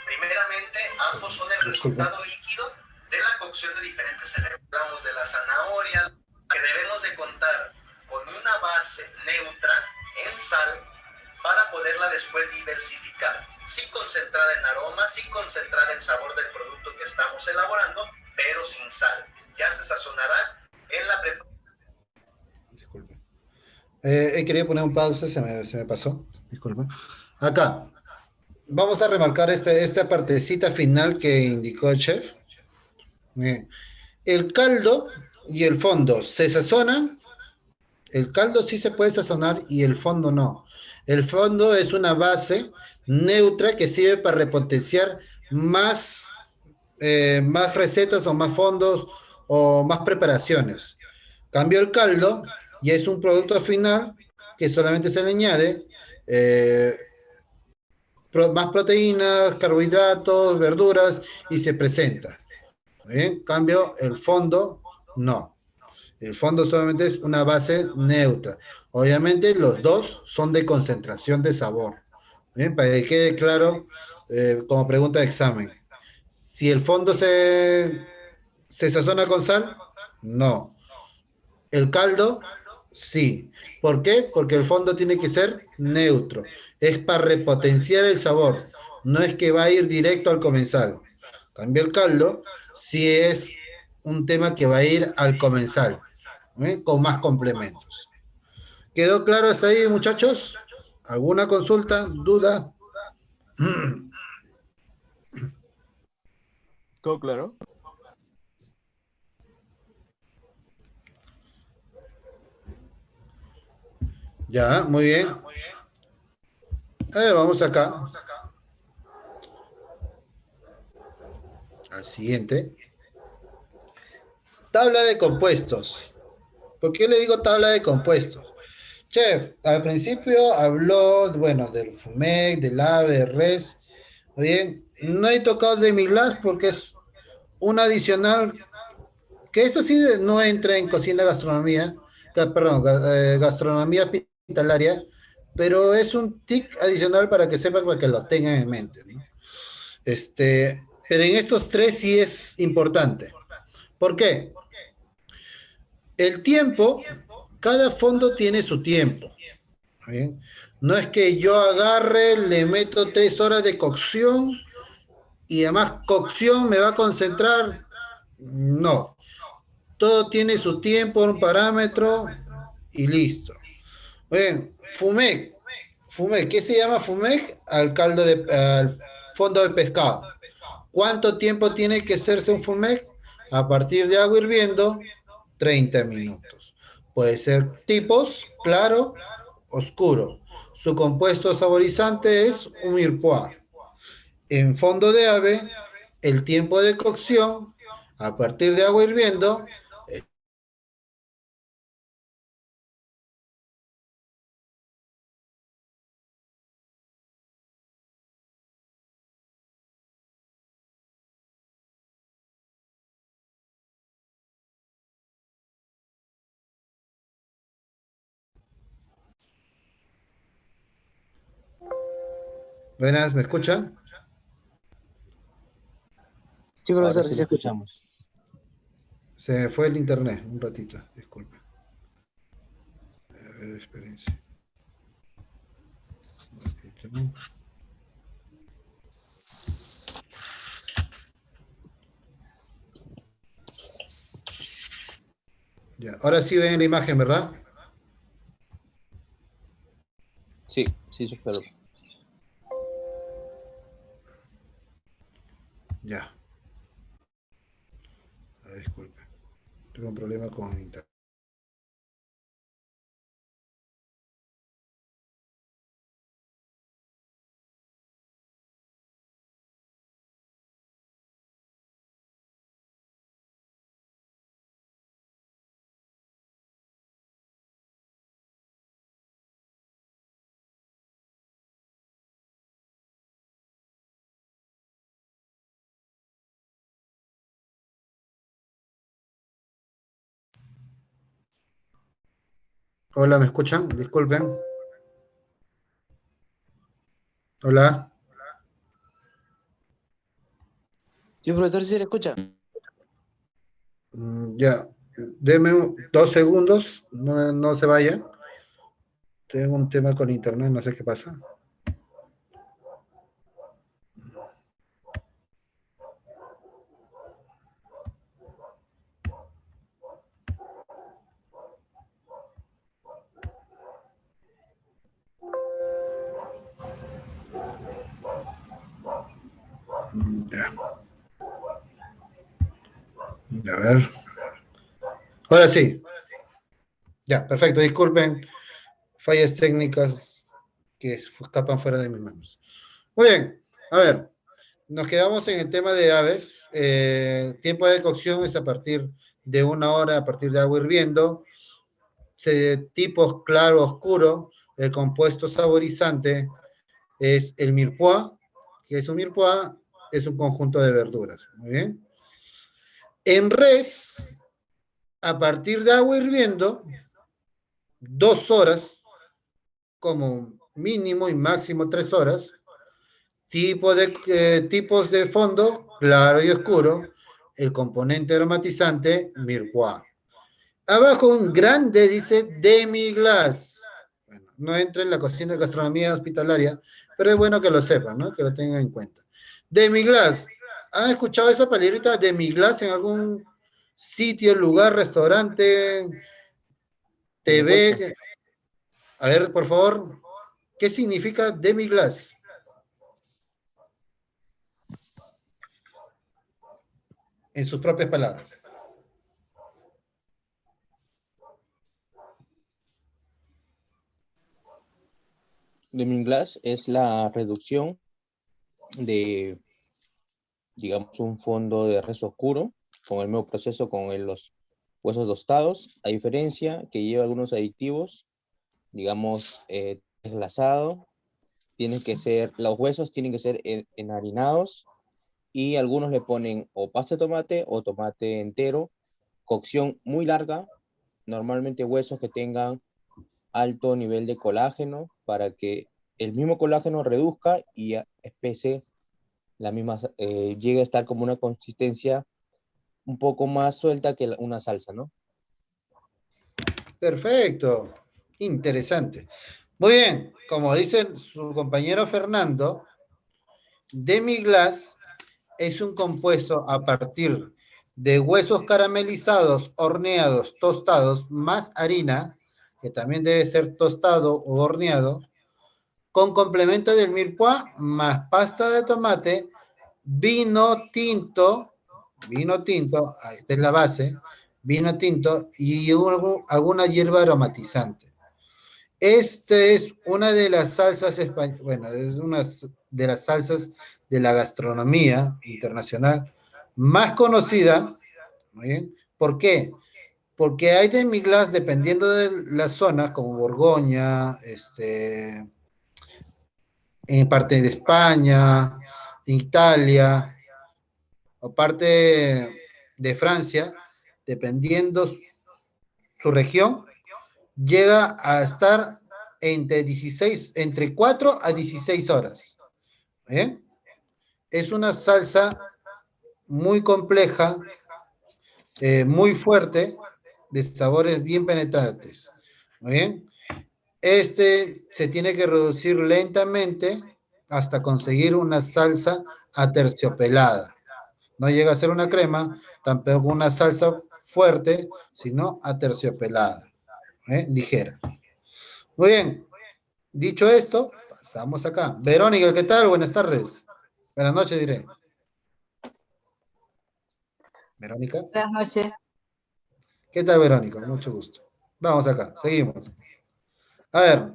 Speaker 5: Primeramente, ambos son el resultado líquido de la cocción de diferentes elementos. Hablamos de la zanahoria, que debemos de contar con una base neutra en sal para poderla después diversificar. Sí concentrada en aroma, sí concentrada en sabor del producto que estamos elaborando, pero sin sal. Ya se sazonará en la preparación.
Speaker 1: Disculpe. Quería poner un pausa, se me pasó. Disculpe. Acá. Vamos a remarcar esta partecita final que indicó el chef. Bien. El caldo y el fondo se sazonan. El caldo sí se puede sazonar y el fondo no. El fondo es una base neutra que sirve para repotenciar más recetas o más fondos o más preparaciones. Cambio el caldo y es un producto final que solamente se le añade más proteínas, carbohidratos, verduras y se presenta. En cambio, el fondo no. El fondo solamente es una base neutra. Obviamente los dos son de concentración de sabor. Bien, para que quede claro, como pregunta de examen. Si el fondo se sazona con sal, no. El caldo, sí. ¿Por qué? Porque el fondo tiene que ser neutro. Es para repotenciar el sabor. No es que va a ir directo al comensal. Cambio el caldo, si es un tema que va a ir al comensal, con más complementos. ¿Quedó claro hasta ahí, muchachos? ¿Alguna consulta, duda?
Speaker 3: ¿Todo claro?
Speaker 1: Ya, muy bien. Vamos acá. Al siguiente. Tabla de compuestos. ¿Por qué le digo tabla de compuestos? Chef, al principio habló, bueno, del FUMEC, del AVE, del RES. Muy bien, no he tocado el demi-glace porque es un adicional, que esto sí no entra en cocina gastronomía, perdón, gastronomía hospitalaria, pero es un tic adicional para que sepan, para que lo tengan en mente, ¿no? Pero en estos tres sí es importante. ¿Por qué? El tiempo, cada fondo tiene su tiempo. ¿Bien? No es que yo agarre, le meto 3 horas de cocción y además cocción me va a concentrar. No. Todo tiene su tiempo, un parámetro y listo. Bien, FUMEC. FUMEC, ¿qué se llama FUMEC? Al fondo de pescado. ¿Cuánto tiempo tiene que hacerse un FUMEC? A partir de agua hirviendo, 30 minutos. Puede ser tipos, claro, oscuro. Su compuesto saborizante es un mirepoix. En fondo de ave, el tiempo de cocción, a partir de agua hirviendo, buenas, ¿me escuchan?
Speaker 2: Sí,
Speaker 3: Ahora
Speaker 2: profesor,
Speaker 3: sí
Speaker 2: sí
Speaker 3: lo
Speaker 2: se escucha.
Speaker 3: escuchamos.
Speaker 1: Se me fue el internet un ratito, disculpe. A ver, espérense. Un ratito, ¿no? Ya, ahora sí ven la imagen, ¿verdad?
Speaker 3: Sí, sí, súper.
Speaker 1: Ya. Disculpe. Tengo un problema con internet. Hola, ¿me escuchan? Disculpen. Hola.
Speaker 2: Sí, profesor, sí se le escucha.
Speaker 1: Ya. Deme 2 segundos. No, no se vaya. Tengo un tema con internet, no sé qué pasa. Ya. A ver. Ahora sí. Ya, perfecto. Disculpen. Fallas técnicas que escapan fuera de mis manos. Muy bien. A ver. Nos quedamos en el tema de aves. Tiempo de cocción es a partir de 1 hora, a partir de agua hirviendo. Tipos claro, oscuro. El compuesto saborizante es el mirepoix, que es un mirepoix, es un conjunto de verduras. Muy bien. En res, a partir de agua hirviendo, 2 horas, como mínimo y máximo 3 horas. Tipos de fondo, claro y oscuro. El componente aromatizante, mirepoix. Abajo un grande dice demi-glace. Bueno, no entra en la cocina de gastronomía hospitalaria, pero es bueno que lo sepan, ¿no? Que lo tengan en cuenta. Demi-glace. ¿Han escuchado esa palabrita demi-glace Sitio, lugar, restaurante, TV. A ver, por favor, ¿qué significa demi-glace? En sus propias palabras.
Speaker 3: Demi-glace es la reducción de, digamos, un fondo de res oscuro con el mismo proceso con los huesos tostados, a diferencia que lleva algunos aditivos, digamos, desglasado, los huesos tienen que ser enharinados y algunos le ponen o pasta de tomate o tomate entero, cocción muy larga, normalmente huesos que tengan alto nivel de colágeno para que el mismo colágeno reduzca y espese la misma, llegue a estar como una consistencia un poco más suelta que una salsa, ¿no?
Speaker 1: Perfecto, interesante. Muy bien, como dice su compañero Fernando, demi-glace es un compuesto a partir de huesos caramelizados, horneados, tostados, más harina, que también debe ser tostado o horneado, con complemento del mirepoix, más pasta de tomate, vino tinto, esta es la base, vino tinto y alguna hierba aromatizante. Esta es una de las salsas españolas, bueno, es una de las salsas de la gastronomía internacional más conocida. ¿Muy bien? ¿Por qué? Porque hay demi-glace dependiendo de la zona, como Borgoña, en parte de España, Italia, o parte de Francia, dependiendo su región, llega a estar entre 4 a 16 horas. ¿Eh? Es una salsa muy compleja, muy fuerte, de sabores bien penetrantes. ¿Muy bien? Se tiene que reducir lentamente hasta conseguir una salsa aterciopelada. No llega a ser una crema, tampoco una salsa fuerte, sino aterciopelada, ligera. Muy bien, dicho esto, pasamos acá. Verónica, ¿qué tal? Buenas tardes. Buenas noches, diré. Verónica.
Speaker 6: Buenas noches.
Speaker 1: ¿Qué tal, Verónica? Mucho gusto. Vamos acá, seguimos. A ver,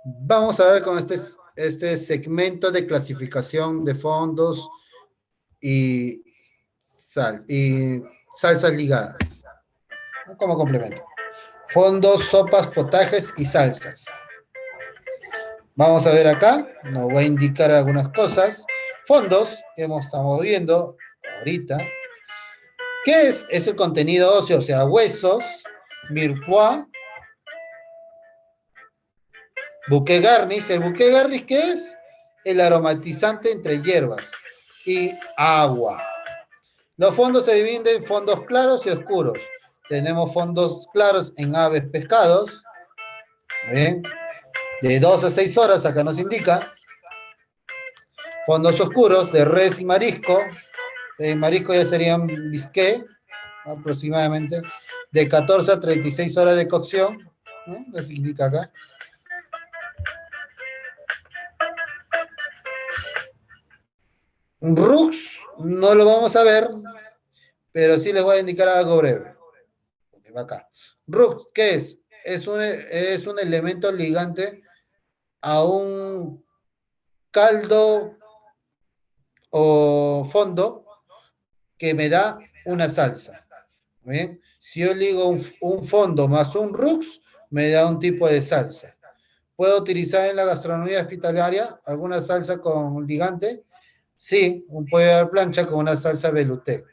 Speaker 1: vamos a ver con este segmento de clasificación de fondos y salsas ligadas, ¿no? Como complemento. Fondos, sopas, potajes y salsas. Vamos a ver acá, nos voy a indicar algunas cosas. Fondos, que estamos viendo ahorita. ¿Qué es? Es el contenido óseo, o sea, huesos, mirepoix, bouquet garnish. ¿El bouquet garnish qué es? El aromatizante entre hierbas y agua. Los fondos se dividen en fondos claros y oscuros. Tenemos fondos claros en aves, pescados. ¿Bien? De 2 a 6 horas, acá nos indica. Fondos oscuros de res y marisco. Marisco ya serían bisqué, aproximadamente. De 14 a 36 horas de cocción. ¿No? Les indica acá. Rux no lo vamos a ver, pero sí les voy a indicar algo breve. Va acá. Rux, ¿qué es? Es un elemento ligante a un caldo o fondo que me da una salsa. ¿Bien? Si yo ligo un fondo más un rux, me da un tipo de salsa. ¿Puedo utilizar en la gastronomía hospitalaria alguna salsa con ligante? Sí, un pollo a la plancha con una salsa Velutec.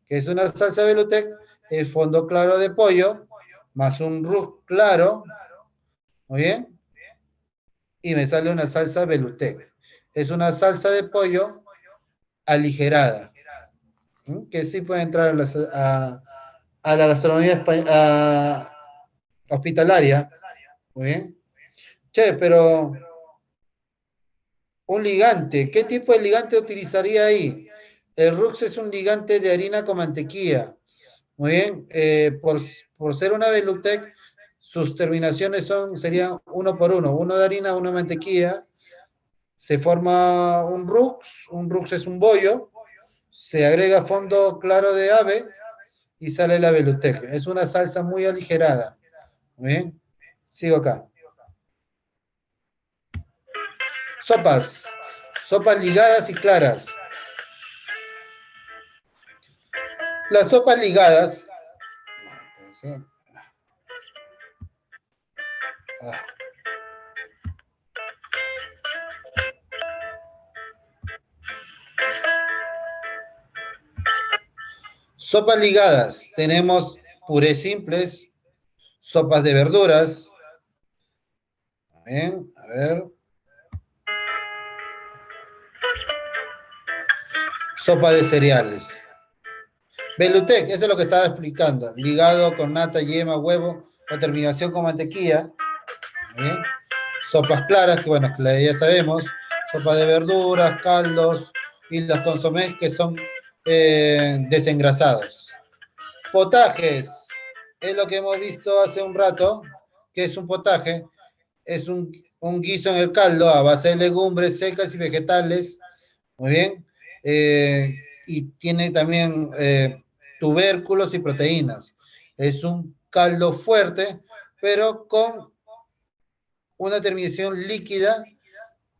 Speaker 1: ¿Qué es una salsa Velutec? El fondo claro de pollo más un rux claro, ¿muy bien? Y me sale una salsa Velutec. Es una salsa de pollo aligerada, ¿sí? Que sí puede entrar a la gastronomía hospitalaria. Muy bien. Che, pero un ligante, ¿qué tipo de ligante utilizaría ahí? El Rux es un ligante de harina con mantequilla. Muy bien. Por ser una Velutec, sus terminaciones serían uno por uno. Uno de harina, uno de mantequilla. Se forma un Rux. Un Rux es un bollo. Se agrega fondo claro de ave y sale la Velutec. Es una salsa muy aligerada. Muy bien. Sigo acá. Sopas. Sopas ligadas y claras. Las sopas ligadas. Ah. Sopas ligadas. Tenemos purés simples, sopas de verduras. Bien, a ver. Sopa de cereales. Velutec, eso es lo que estaba explicando. Ligado con nata, yema, huevo, o terminación con mantequilla. Bien. Sopas claras, que bueno, que ya sabemos. Sopa de verduras, caldos y los consomés que son desengrasados. Potajes, es lo que hemos visto hace un rato, que es un potaje. Es un guiso en el caldo a base de legumbres secas y vegetales. Muy bien. Y tiene también tubérculos y proteínas. Es un caldo fuerte, pero con una terminación líquida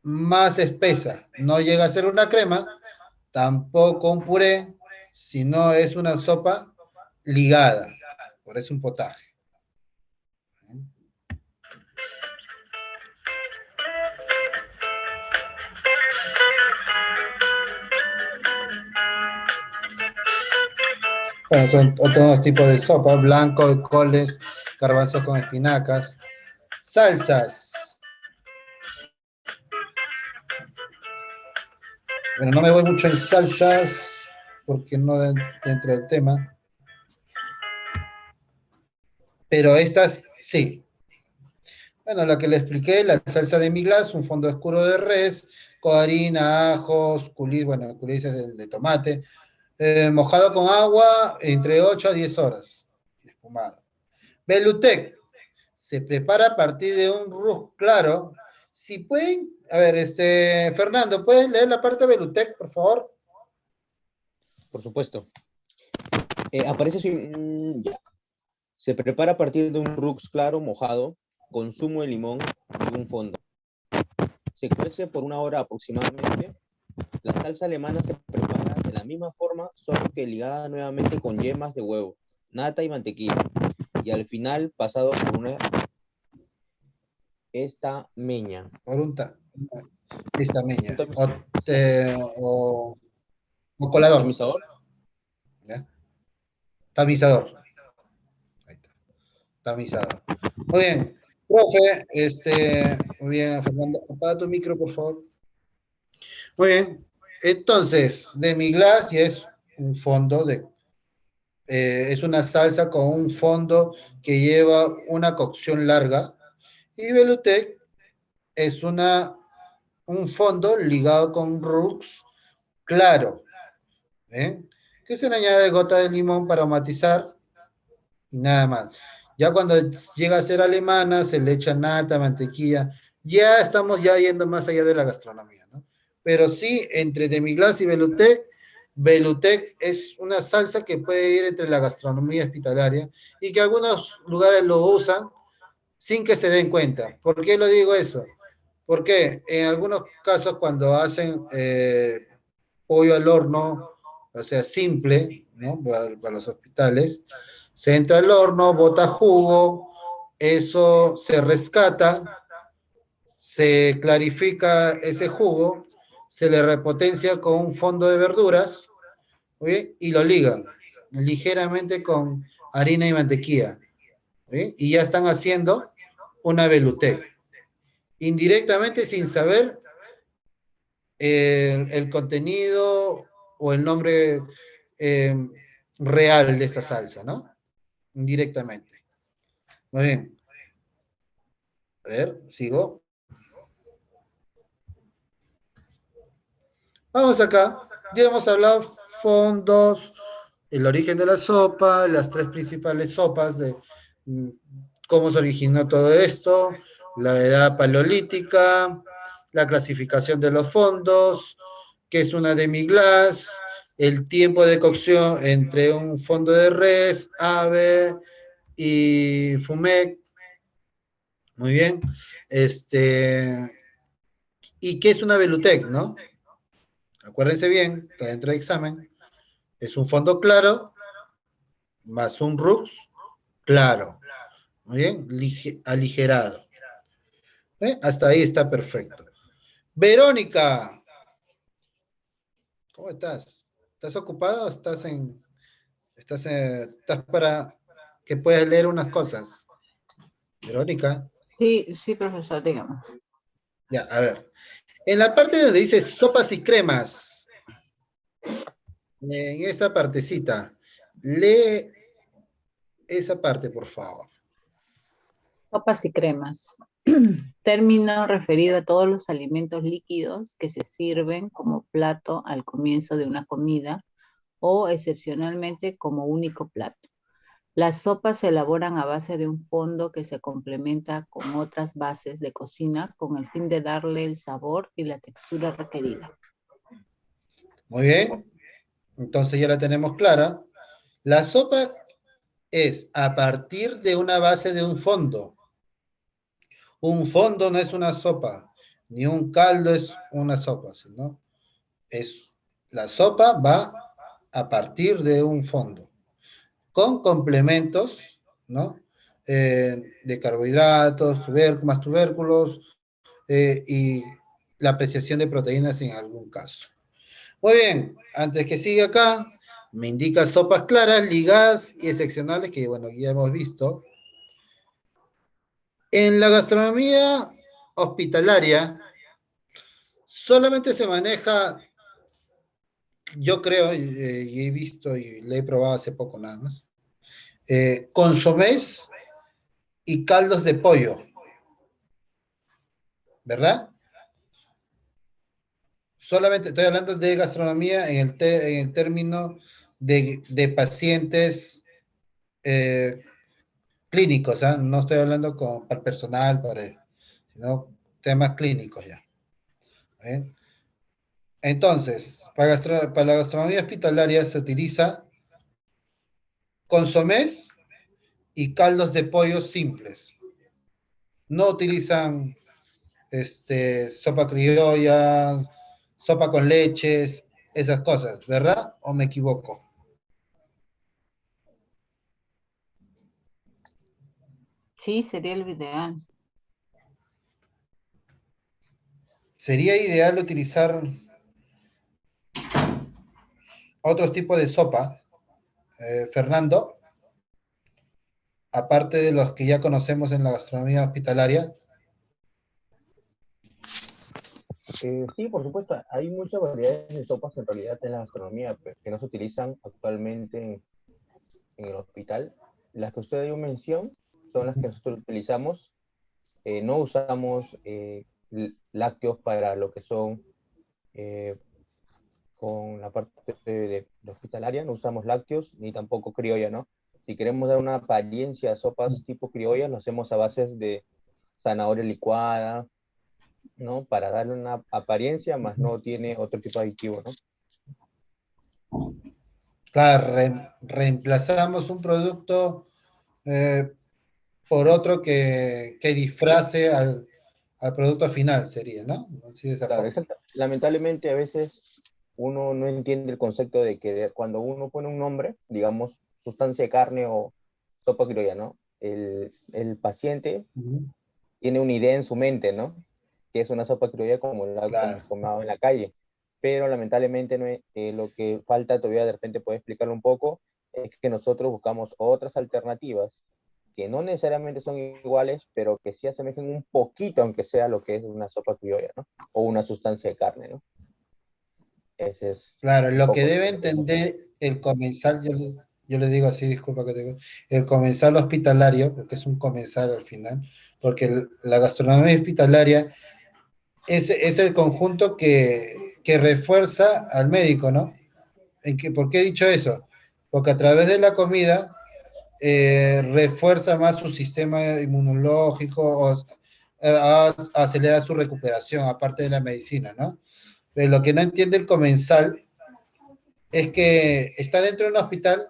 Speaker 1: más espesa. No llega a ser una crema, tampoco un puré, sino es una sopa ligada. Por eso un potaje. Bueno, son otros tipos de sopa, blanco, coles, garbanzos con espinacas. Salsas. Bueno, no me voy mucho en salsas, porque no dentro del tema. Pero estas, sí. Bueno, la que le expliqué, la salsa de miglas, un fondo oscuro de res, con harina, ajos, culis, bueno, culis es el de tomate, mojado con agua entre 8 a 10 horas, espumado. Velutec, se prepara a partir de un ruz claro. Si pueden, a ver, Fernando, ¿puedes leer la parte de Velutec, por favor?
Speaker 3: Por supuesto. Aparece así, ya. Se prepara a partir de un rux claro mojado con zumo de limón y un fondo. Se cuece por 1 hora aproximadamente. La salsa alemana se prepara de la misma forma, solo que ligada nuevamente con yemas de huevo, nata y mantequilla. Y al final pasado por una estameña.
Speaker 1: Por estameña.
Speaker 3: Un
Speaker 1: O colador.
Speaker 3: tamizador.
Speaker 1: ¿Ya? Tamizador. Ahí está. Tamizador. Muy bien. Profe, muy bien, Fernando, apaga tu micro, por favor. Muy bien. Entonces, demi-glace ya es un fondo es una salsa con un fondo que lleva una cocción larga. Y Velutec es un fondo ligado con rux claro. ¿Eh? Que se le añade gota de limón para matizar y nada más. Ya cuando llega a ser alemana, se le echa nata, mantequilla. Ya estamos ya yendo más allá de la gastronomía, ¿no? Pero sí, entre demi-glace y Velutec, Velutec es una salsa que puede ir entre la gastronomía hospitalaria y que algunos lugares lo usan sin que se den cuenta. ¿Por qué lo digo eso? Porque en algunos casos cuando hacen pollo al horno, o sea, simple, ¿no? Para los hospitales, se entra al horno, bota jugo, eso se rescata, se clarifica ese jugo, se le repotencia con un fondo de verduras, ¿sí? Y lo ligan ligeramente con harina y mantequilla, ¿sí? Y ya están haciendo una Velutec. Indirectamente, sin saber el contenido o el nombre real de esa salsa, ¿no? Indirectamente. Muy bien. A ver, sigo. Vamos acá. Ya hemos hablado fondos, el origen de la sopa, las tres principales sopas, cómo se originó todo esto, la edad paleolítica, la clasificación de los fondos, qué es una demi-glace, el tiempo de cocción entre un fondo de res, ave y fumé. Muy bien. ¿Y qué es una Velutec, no? Acuérdense bien, está dentro del examen. Es un fondo claro más un Rux claro. Muy bien, aligerado. Hasta ahí está perfecto. Verónica, ¿cómo estás? ¿Estás ocupada o estás para que puedas leer unas cosas? Verónica.
Speaker 6: Sí, sí, profesor, dígame.
Speaker 1: Ya, a ver. En la parte donde dice sopas y cremas, en esta partecita, lee esa parte, por favor.
Speaker 6: Sopas y cremas. Término referido a todos los alimentos líquidos que se sirven como plato al comienzo de una comida o excepcionalmente como único plato. Las sopas se elaboran a base de un fondo que se complementa con otras bases de cocina con el fin de darle el sabor y la textura requerida.
Speaker 1: Muy bien. Entonces ya la tenemos clara. La sopa es a partir de una base de un fondo. Un fondo no es una sopa, ni un caldo es una sopa, ¿no? La sopa va a partir de un fondo, con complementos, ¿no? De carbohidratos, más tubérculos, y la apreciación de proteínas en algún caso. Muy bien, antes que siga acá, me indica sopas claras, ligadas y excepcionales, que bueno, ya hemos visto. En la gastronomía hospitalaria, solamente se maneja, yo creo, y he visto y le he probado hace poco nada más, consomés y caldos de pollo, ¿verdad? Solamente estoy hablando de gastronomía en el término de pacientes clínicos, ¿ah? No estoy hablando para el personal, sino temas clínicos ya. ¿Ven? Entonces, para la gastronomía hospitalaria se utiliza consomés y caldos de pollo simples. No utilizan sopa criolla, sopa con leches, esas cosas, ¿verdad? ¿O me equivoco?
Speaker 6: Sí, sería el ideal.
Speaker 1: Sería ideal utilizar otros tipos de sopa, Fernando, aparte de los que ya conocemos en la gastronomía hospitalaria.
Speaker 3: Sí, por supuesto, hay muchas variedades de sopas en realidad en la gastronomía que no se utilizan actualmente en el hospital. Las que usted dio mención son las que nosotros utilizamos. No usamos lácteos para lo que son con la parte de hospitalaria, no usamos lácteos ni tampoco criolla, ¿no? Si queremos dar una apariencia a sopas tipo criolla, lo hacemos a bases de zanahoria licuada, ¿no? Para darle una apariencia, más no tiene otro tipo de aditivo, ¿no?
Speaker 1: Claro, reemplazamos un producto por otro que disfrace al producto final, sería, ¿no? Así de esa
Speaker 3: Claro,
Speaker 1: forma.
Speaker 3: exacto. Lamentablemente a veces uno no entiende el concepto de que cuando uno pone un nombre, digamos, sustancia de carne o sopa criolla, ¿no? El paciente tiene una idea en su mente, ¿no? Que es una sopa criolla como la
Speaker 1: Claro.
Speaker 3: tomado en la calle. Pero lamentablemente no es, lo que falta todavía de repente puede explicarlo un poco, es que nosotros buscamos otras alternativas que no necesariamente son iguales, pero que sí asemejen un poquito, aunque sea lo que es una sopa criolla, ¿no? O una sustancia de carne, ¿no? Ese es
Speaker 1: Claro,
Speaker 3: un
Speaker 1: lo que
Speaker 3: poco.
Speaker 1: debe entender el comensal, yo le digo así, disculpa que te digo, el comensal hospitalario, porque es un comensal al final, porque la gastronomía hospitalaria es el conjunto que refuerza al médico, ¿no? ¿Por qué he dicho eso? porque a través de la comida refuerza más su sistema inmunológico, acelera su recuperación, aparte de la medicina, ¿no? Pero lo que no entiende el comensal es que está dentro de un hospital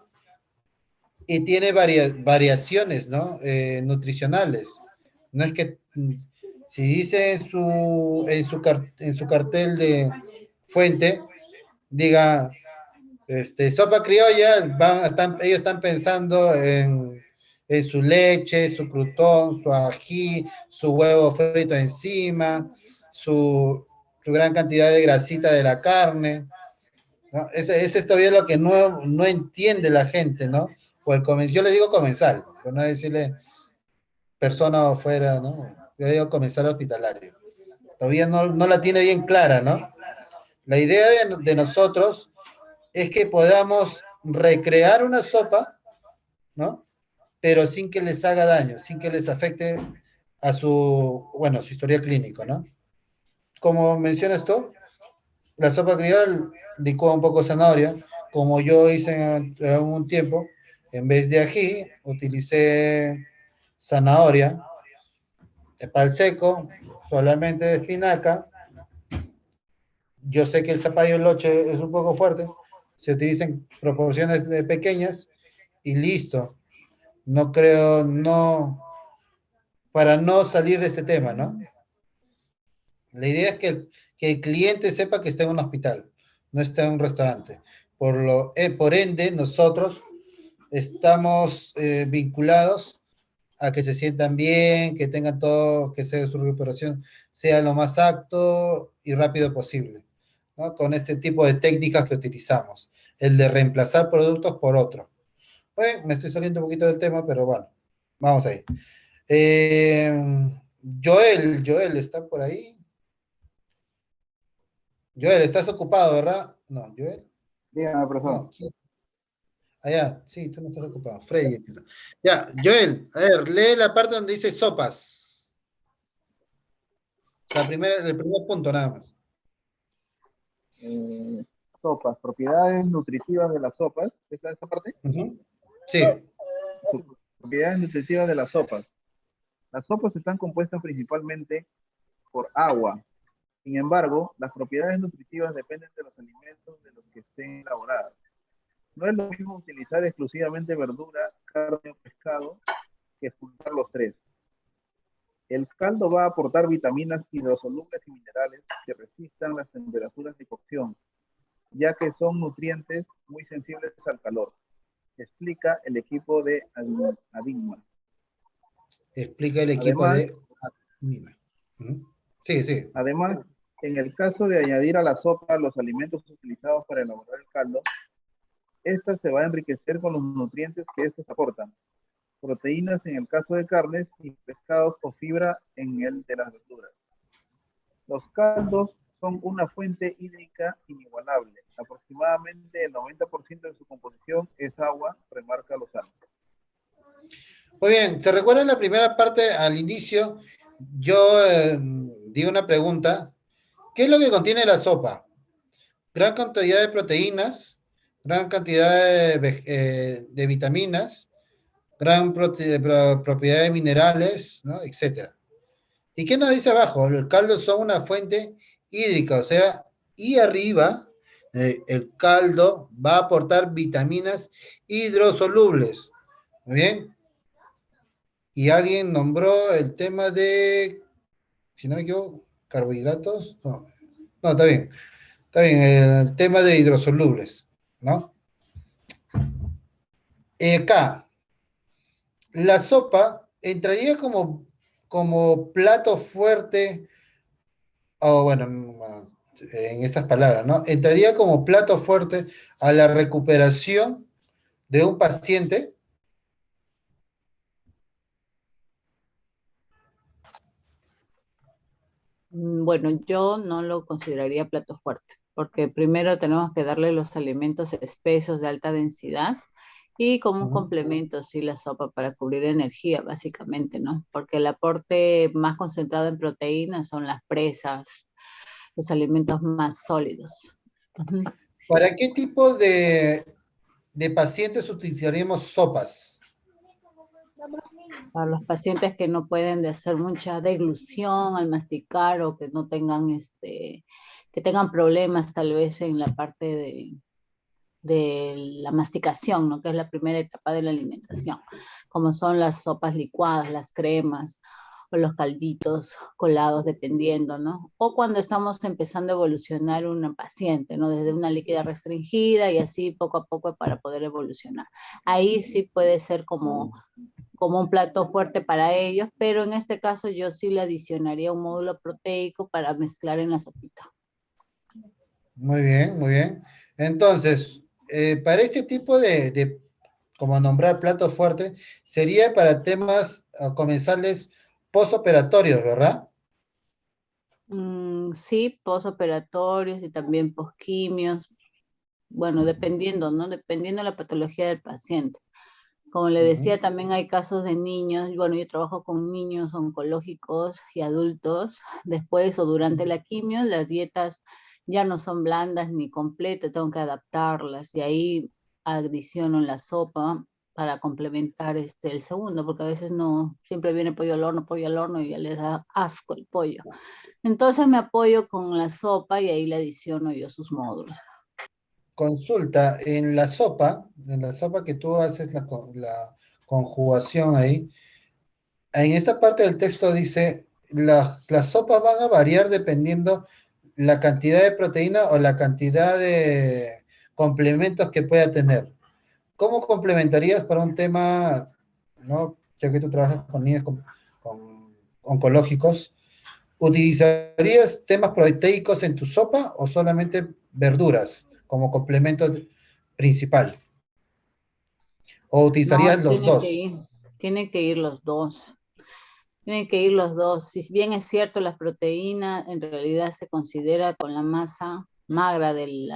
Speaker 1: y tiene variaciones, ¿no? Nutricionales. No es que, si dice en su cartel de fuente, diga, sopa criolla, ellos están pensando en su leche, su crutón, su ají, su huevo frito encima, su gran cantidad de grasita de la carne, ¿no? Ese es todavía lo que no entiende la gente, ¿no? O yo le digo comensal, por no decirle persona afuera, ¿no? Yo digo comensal hospitalario. Todavía no la tiene bien clara, ¿no? La idea de nosotros es que podamos recrear una sopa, ¿no? Pero sin que les haga daño, sin que les afecte a su historial clínico, ¿no? Como mencionas tú, la sopa criolla licúa un poco zanahoria, como yo hice en un tiempo, en vez de ají, utilicé zanahoria, pal seco, solamente de espinaca. Yo sé que el zapallo loche es un poco fuerte, se utilizan proporciones pequeñas y listo. No creo, para no salir de este tema, ¿no? La idea es que el cliente sepa que está en un hospital, no está en un restaurante. Por ende, nosotros estamos vinculados a que se sientan bien, que tengan todo, que su recuperación sea lo más apto y rápido posible, ¿no? Con este tipo de técnicas que utilizamos, el de reemplazar productos por otros. Bueno, me estoy saliendo un poquito del tema, pero bueno, vamos ahí. Eh, Joel, ¿está por ahí? Joel, estás ocupado, ¿verdad? No, Joel.
Speaker 4: Dígame, profesor.
Speaker 1: No, ¿quién? Allá, sí, tú no estás ocupado. Freddy empieza. Ya, Joel, a ver, lee la parte donde dice sopas. El primer punto nada más.
Speaker 4: Sopas, propiedades nutritivas de las sopas. ¿Está esta parte?
Speaker 1: Sí.
Speaker 4: Propiedades nutritivas de las sopas. Las sopas están compuestas principalmente por agua. Sin embargo, las propiedades nutritivas dependen de los alimentos de los que estén elaboradas. No es lo mismo utilizar exclusivamente verdura, carne o pescado que juntar los tres. El caldo va a aportar vitaminas hidrosolubles y minerales que resistan las temperaturas de cocción, ya que son nutrientes muy sensibles al calor. Explica el equipo de Adigma.
Speaker 1: Explica el equipo de Adigma. Sí, sí.
Speaker 4: Además, en el caso de añadir a la sopa los alimentos utilizados para elaborar el caldo, esta se va a enriquecer con los nutrientes que estos aportan. Proteínas en el caso de carnes y pescados o fibra en el de las verduras. Los caldos son una fuente hídrica inigualable. Aproximadamente el 90% de su composición es agua, remarca Lozano.
Speaker 1: Muy bien, ¿se recuerda la primera parte al inicio? Yo di una pregunta. ¿Qué es lo que contiene la sopa? Gran cantidad de proteínas, gran cantidad de vitaminas, gran propiedad de minerales, ¿no? Etcétera. ¿Y qué nos dice abajo? El caldo son una fuente hídrica, o sea, y arriba el caldo va a aportar vitaminas hidrosolubles. ¿Muy bien? Y alguien nombró el tema de, si no me equivoco, carbohidratos. No, está bien. Está bien, el tema de hidrosolubles, ¿no? Acá, la sopa entraría como plato fuerte, o bueno, en estas palabras, ¿no? Entraría como plato fuerte a la recuperación de un paciente.
Speaker 6: Bueno, yo no lo consideraría plato fuerte, porque primero tenemos que darle los alimentos espesos de alta densidad y como un complemento, sí, la sopa para cubrir energía, básicamente, ¿no? Porque el aporte más concentrado en proteínas son las presas, los alimentos más sólidos.
Speaker 1: ¿Para qué tipo de pacientes utilizaríamos sopas?
Speaker 6: Para los pacientes que no pueden de hacer mucha deglución al masticar o que no tengan que tengan problemas tal vez en la parte de la masticación, ¿no? Que es la primera etapa de la alimentación, como son las sopas licuadas, las cremas o los calditos colados, dependiendo, ¿no? O cuando estamos empezando a evolucionar una paciente, ¿no? Desde una líquida restringida y así poco a poco para poder evolucionar. Ahí sí puede ser como un plato fuerte para ellos, pero en este caso yo sí le adicionaría un módulo proteico para mezclar en la sopita.
Speaker 1: Muy bien, muy bien. Entonces, para este tipo como nombrar plato fuerte, sería para temas comensales postoperatorios, ¿verdad?
Speaker 6: Sí, posoperatorios y también posquimios, bueno, dependiendo, ¿no? Dependiendo de la patología del paciente. Como le
Speaker 1: Ujú.
Speaker 6: decía, también hay casos de niños, bueno, yo trabajo con niños oncológicos y adultos, después o durante la quimio, las dietas ya no son blandas ni completas, tengo que adaptarlas y ahí adiciono la sopa para complementar el segundo, porque a veces no, siempre viene pollo al horno y ya les da asco el pollo. Entonces me apoyo con la sopa y ahí le adiciono yo sus módulos.
Speaker 1: Consulta, en la sopa que tú haces la conjugación ahí, en esta parte del texto dice, las sopas van a variar dependiendo la cantidad de proteína o la cantidad de complementos que pueda tener. ¿Cómo complementarías para un tema, ¿no? Ya que tú trabajas con niños con oncológicos, ¿utilizarías temas proteicos en tu sopa o solamente verduras como complemento principal? ¿O
Speaker 6: No,
Speaker 1: utilizarías los dos?
Speaker 6: tiene que ir los dos. Tienen que ir los dos. Si bien es cierto, la proteína en realidad se considera con la masa magra del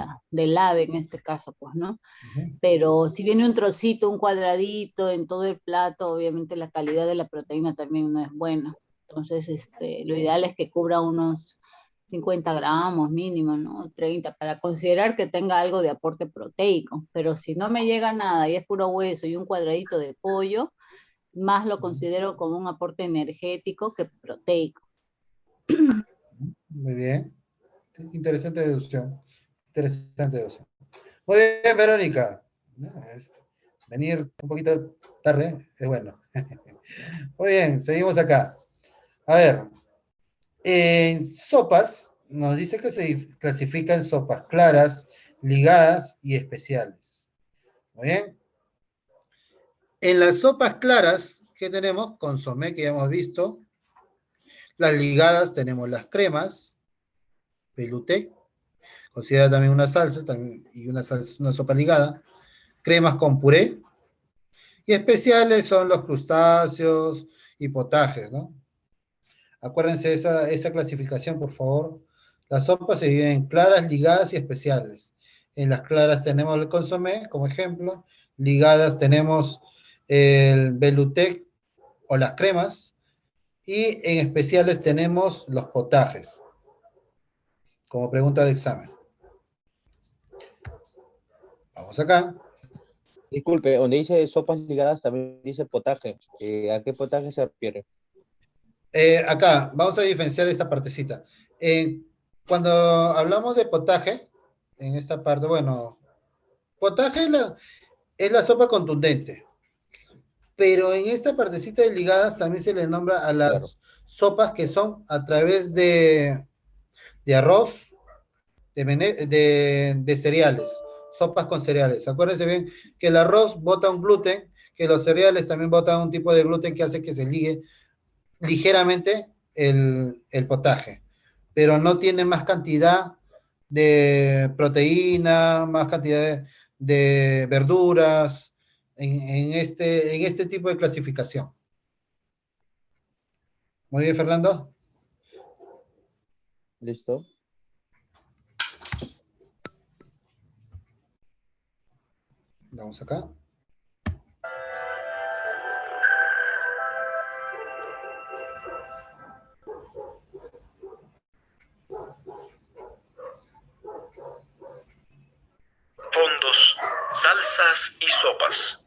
Speaker 6: ave en este caso, pues, ¿no?
Speaker 1: Ujú.
Speaker 6: Pero si viene un trocito, un cuadradito en todo el plato, obviamente la calidad de la proteína también no es buena. Entonces, lo ideal es que cubra unos 50 gramos mínimo, ¿no? 30, para considerar que tenga algo de aporte proteico. Pero si no me llega nada y es puro hueso y un cuadradito de pollo, más lo considero como un aporte energético que proteico.
Speaker 1: Muy bien. Interesante deducción. Interesante deducción. Muy bien, Verónica. No, venir un poquito tarde es bueno. Muy bien, seguimos acá. A ver, en sopas nos dice que se clasifican sopas claras, ligadas y especiales. Muy bien. En las sopas claras, ¿qué tenemos? Consomé, que ya hemos visto. Las ligadas tenemos las cremas, peluté, considera también una salsa, también, y una sopa ligada. Cremas con puré. Y especiales son los crustáceos y potajes, ¿no? Acuérdense de esa clasificación, por favor. Las sopas se dividen en claras, ligadas y especiales. En las claras tenemos el consomé, como ejemplo. Ligadas tenemos el belutec o las cremas. Y en especiales tenemos los potajes, como pregunta de examen. Vamos acá.
Speaker 3: Disculpe, donde dice sopas ligadas también dice potaje. ¿A qué potaje se refiere?
Speaker 1: Acá, vamos a diferenciar esta partecita. Cuando hablamos de potaje, en esta parte, bueno, potaje es la sopa contundente, pero en esta partecita de ligadas también se le nombra a
Speaker 3: Claro.
Speaker 1: las sopas que son a través de arroz, de cereales, sopas con cereales. Acuérdense bien que el arroz bota un gluten, que los cereales también botan un tipo de gluten que hace que se ligue ligeramente el potaje, pero no tiene más cantidad de proteína, más cantidad de verduras en este tipo de clasificación. Muy bien, Fernando.
Speaker 3: ¿Listo?
Speaker 1: Vamos acá.
Speaker 5: Fondos, salsa
Speaker 7: Salsas y sopas.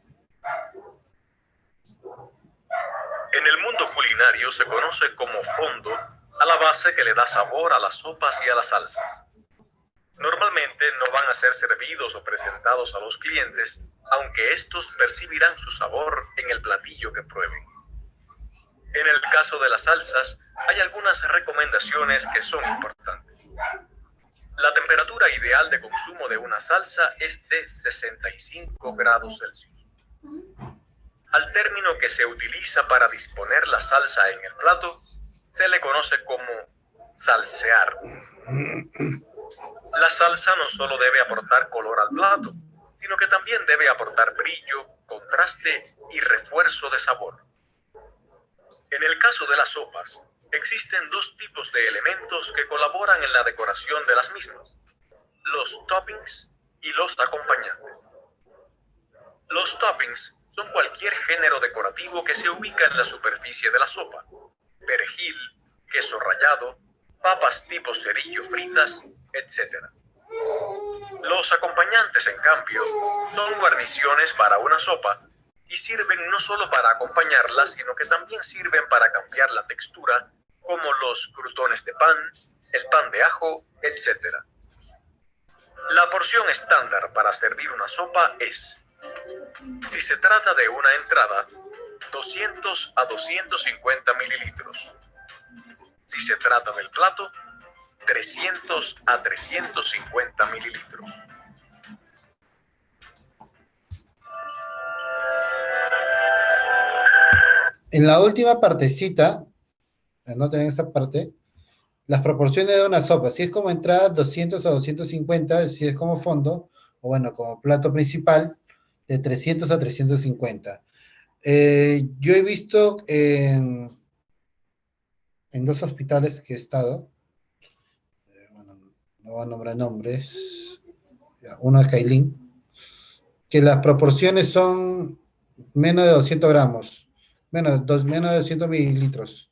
Speaker 7: En el mundo culinario se conoce como fondo a la base que le da sabor a las sopas y a las salsas. Normalmente no van a ser servidos o presentados a los clientes, aunque estos percibirán su sabor en el platillo que prueben. En el caso de las salsas, hay algunas recomendaciones que son importantes. La temperatura ideal de consumo de una salsa es de 65 grados Celsius. Al término que se utiliza para disponer la salsa en el plato, se le conoce como salsear. La salsa no solo debe aportar color al plato, sino que también debe aportar brillo, contraste y refuerzo de sabor. En el caso de las sopas, existen dos tipos de elementos que colaboran en la decoración de las mismas: los toppings y los acompañantes. Los toppings son cualquier género decorativo que se ubica en la superficie de la sopa: perejil, queso rallado, papas tipo cerillo fritas, etc. Los acompañantes, en cambio, son guarniciones para una sopa y sirven no solo para acompañarla, sino que también sirven para cambiar la textura, como los crutones de pan, el pan de ajo, etc. La porción estándar para servir una sopa es, si se trata de una entrada, 200 a 250 mililitros. Si se trata del plato, 300 a 350 mililitros.
Speaker 1: En la última partecita, anoten esa parte, las proporciones de una sopa, si es como entrada 200 a 250, si es como fondo, o bueno, como plato principal, de 300 a 350. Yo he visto en dos hospitales que he estado, bueno, no voy a nombrar nombres, uno es Cailín, que las proporciones son menos de 200 gramos, menos de 200 mililitros,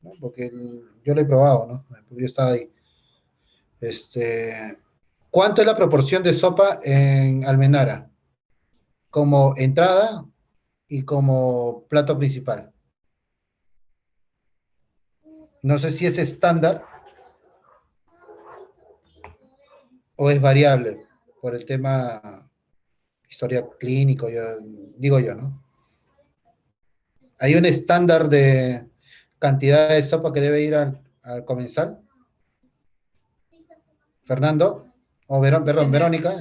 Speaker 1: ¿no? Porque yo lo he probado, ¿no? Yo estaba ahí. ¿Cuánto es la proporción de sopa en Almenara? Como entrada y como plato principal. No sé si es estándar o es variable por el tema historia clínico, digo yo, ¿no? ¿Hay un estándar de cantidad de sopa que debe ir al comensal? ¿Fernando? O perdón, Verónica.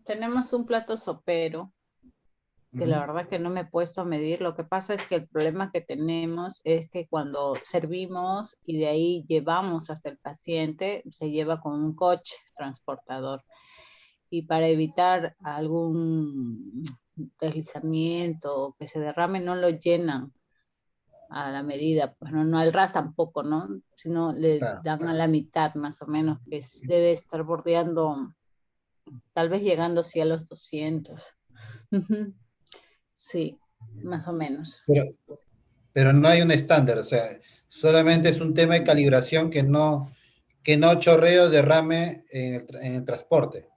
Speaker 6: Tenemos un plato sopero, que la verdad que no me he puesto a medir. Lo que pasa es que el problema que tenemos es que cuando servimos y de ahí llevamos hasta el paciente, se lleva con un coche transportador. Y para evitar algún deslizamiento o que se derrame, no lo llenan a la medida, pues no al ras tampoco, ¿no? Sino le dan a la mitad más o menos, que debe estar bordeando, tal vez llegando sí a los 200. Sí, más o menos.
Speaker 1: Pero no hay un estándar, o sea, solamente es un tema de calibración que no chorreo derrame en el transporte.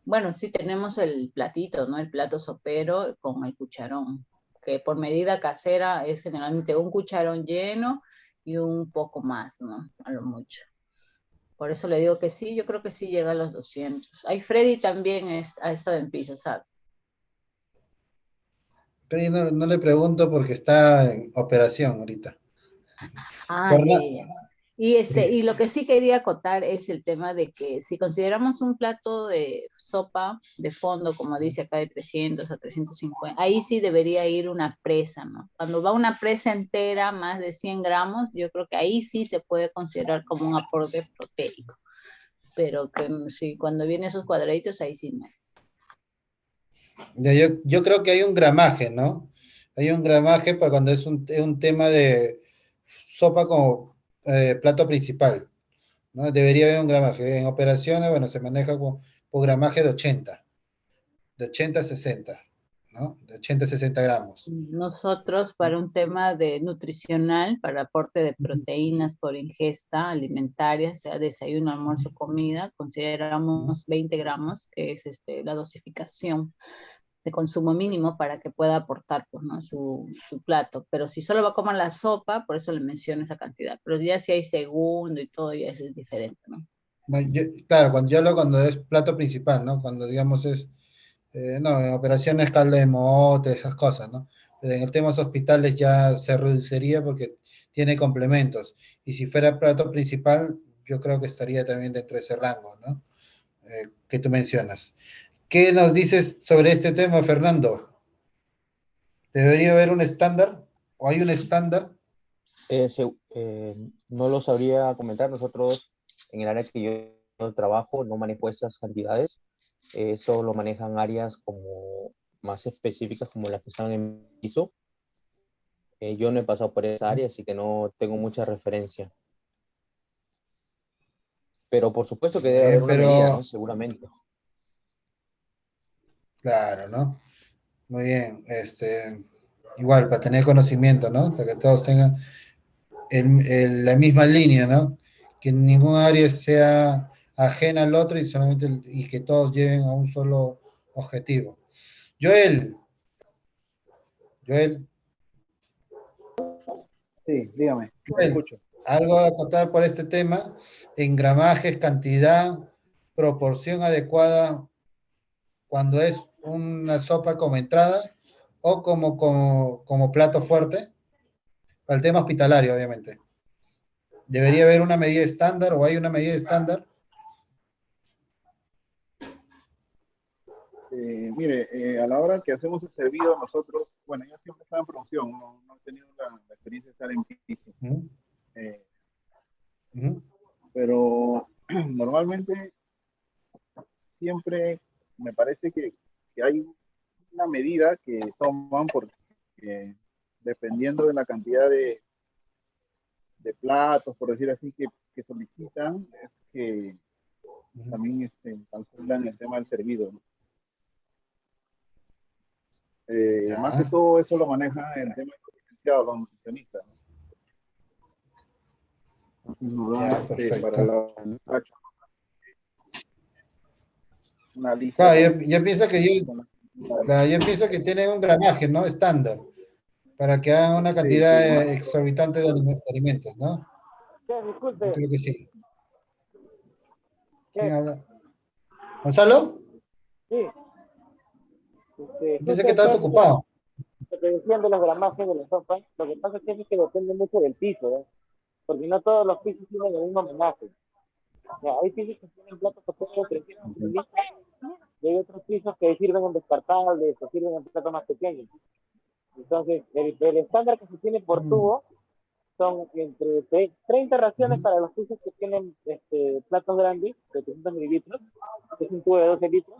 Speaker 6: Bueno, sí tenemos el platito, ¿no? El plato sopero con el cucharón, que por medida casera es generalmente un cucharón lleno y un poco más, ¿no? A lo mucho. Por eso le digo que sí, yo creo que sí llega a los 200. Ahí Freddy también ha estado en piso, ¿sabes?
Speaker 1: Freddy no le pregunto porque está en operación ahorita.
Speaker 6: Ah, yeah. Y lo que sí quería acotar es el tema de que si consideramos un plato de sopa de fondo, como dice acá, de 300 a 350, ahí sí debería ir una presa, ¿no? Cuando va una presa entera, más de 100 gramos, yo creo que ahí sí se puede considerar como un aporte proteico. Pero que sí, cuando vienen esos cuadraditos, ahí sí no.
Speaker 1: Yo creo que hay un gramaje, ¿no? Hay un gramaje para cuando es un tema de sopa como plato principal, ¿no? Debería haber un gramaje. En operaciones, bueno, se maneja por gramaje de 80 a 60, ¿no? De 80 a 60 gramos.
Speaker 6: Nosotros para un tema de nutricional, para aporte de proteínas por ingesta alimentaria, sea desayuno, almuerzo, comida, consideramos 20 gramos, que es la dosificación de consumo mínimo para que pueda aportar pues, ¿no? su plato. Pero si solo va a comer la sopa, por eso le menciono esa cantidad. Pero ya si hay segundo y todo, ya eso es diferente, ¿no?
Speaker 1: No, claro, cuando es plato principal, ¿no? Cuando digamos es, no, en operaciones caldo de mote, esas cosas, ¿no? Pero en el tema de hospitales ya se reduciría porque tiene complementos. Y si fuera plato principal, yo creo que estaría también dentro de ese rango, ¿no? Que tú mencionas. ¿Qué nos dices sobre este tema, Fernando? ¿Debería haber un estándar? ¿O hay un estándar?
Speaker 3: No lo sabría comentar. Nosotros, en el área que yo trabajo, no manejo esas cantidades. Eso lo manejan áreas como más específicas, como las que están en piso. Yo no he pasado por esa área, así que no tengo mucha referencia. Pero por supuesto que debe haber una medida, ¿no? Seguramente.
Speaker 1: Claro, ¿no? Muy bien. Igual, para tener conocimiento, ¿no? Para que todos tengan la misma línea, ¿no? Que ningún área sea ajena al otro y que todos lleven a un solo objetivo. Joel,
Speaker 4: Sí, dígame, lo
Speaker 1: Joel,
Speaker 4: escucho.
Speaker 1: algo a contar por este tema, en gramajes, cantidad, proporción adecuada cuando es una sopa como entrada o como plato fuerte, para el tema hospitalario, obviamente. ¿Debería haber una medida estándar o hay una medida estándar?
Speaker 4: Mire, a la hora que hacemos el servido, nosotros, bueno, yo siempre estaba en producción, no he tenido la experiencia de estar en piso. Eh, pero normalmente siempre me parece que hay una medida que toman porque dependiendo de la cantidad de platos, por decir así, que solicitan, es que también calculan el tema del servido, ¿no? Más que todo eso lo maneja el tema de los nutricionistas, ¿no?
Speaker 1: Ya, perfecto.
Speaker 4: Para una lista.
Speaker 1: Claro, yo pienso que tienen un gramaje, ¿no? Estándar, para que hagan una cantidad exorbitante de alimentos, ¿no?
Speaker 8: Disculpe.
Speaker 1: Yo creo que sí. ¿Quién habla? ¿Gonzalo?
Speaker 8: Sí.
Speaker 1: Pensé que estabas ocupado.
Speaker 8: Lo que decían de los gramajes de la sopa, lo que pasa es que depende mucho del piso, ¿eh? Porque no todos los pisos tienen el mismo homenaje. O sea, hay pisos que tienen platos pequeños, 300 mililitros, y hay otros pisos que sirven en descartables o sirven en platos más pequeños. Entonces, el estándar que se tiene por tubo son entre 30 raciones para los pisos que tienen platos grandes, de 300 mililitros, que es un tubo de 12 litros,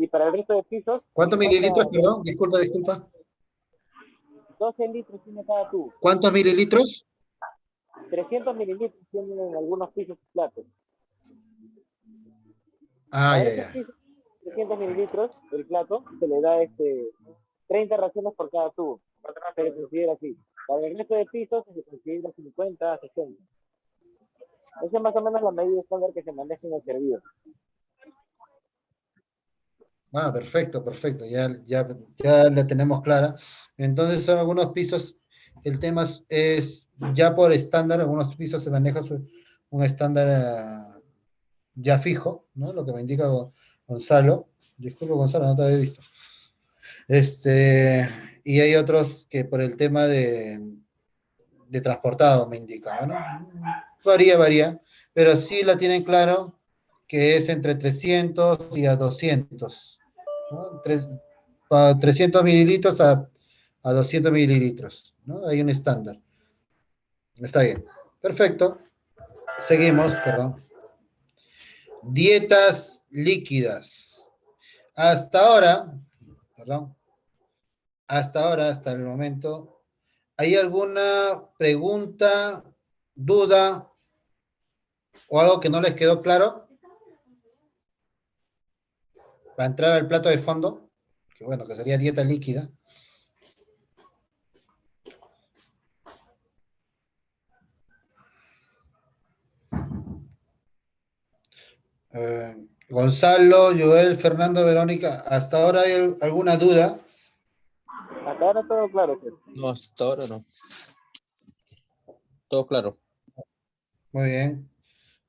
Speaker 8: y para el resto de pisos...
Speaker 1: ¿Cuántos mililitros, perdón? Disculpa.
Speaker 8: 12 litros tiene cada tubo.
Speaker 1: ¿Cuántos mililitros?
Speaker 8: 300 mililitros tienen en algunos pisos y platos.
Speaker 1: Ya.
Speaker 8: 300 mililitros el plato se le da 30 raciones por cada tubo. Se le considera así. Para el resto de pisos se considera 50, 60. Esa es más o menos la medida estándar que se maneja en el servicio.
Speaker 1: Perfecto. Ya la tenemos clara. Entonces, son algunos pisos, el tema es ya por estándar, algunos pisos se maneja un estándar ya fijo, ¿no? Lo que me indica Gonzalo. Disculpe, Gonzalo, no te había visto. Y hay otros que por el tema de transportado me indica, ¿no? Varía, pero sí la tienen claro que es entre 300 y a 200, ¿no? 300 mililitros a 200 mililitros, ¿no? Hay un estándar. Está bien. Perfecto. Seguimos, perdón. Dietas líquidas. Hasta ahora, hasta el momento, ¿hay alguna pregunta, duda o algo que no les quedó claro? Para entrar al plato de fondo, que bueno, que sería dieta líquida. Gonzalo, Joel, Fernando, Verónica, ¿hasta ahora hay alguna duda?
Speaker 8: Hasta ahora todo claro, pues.
Speaker 3: No, hasta ahora no. Todo claro.
Speaker 1: Muy bien.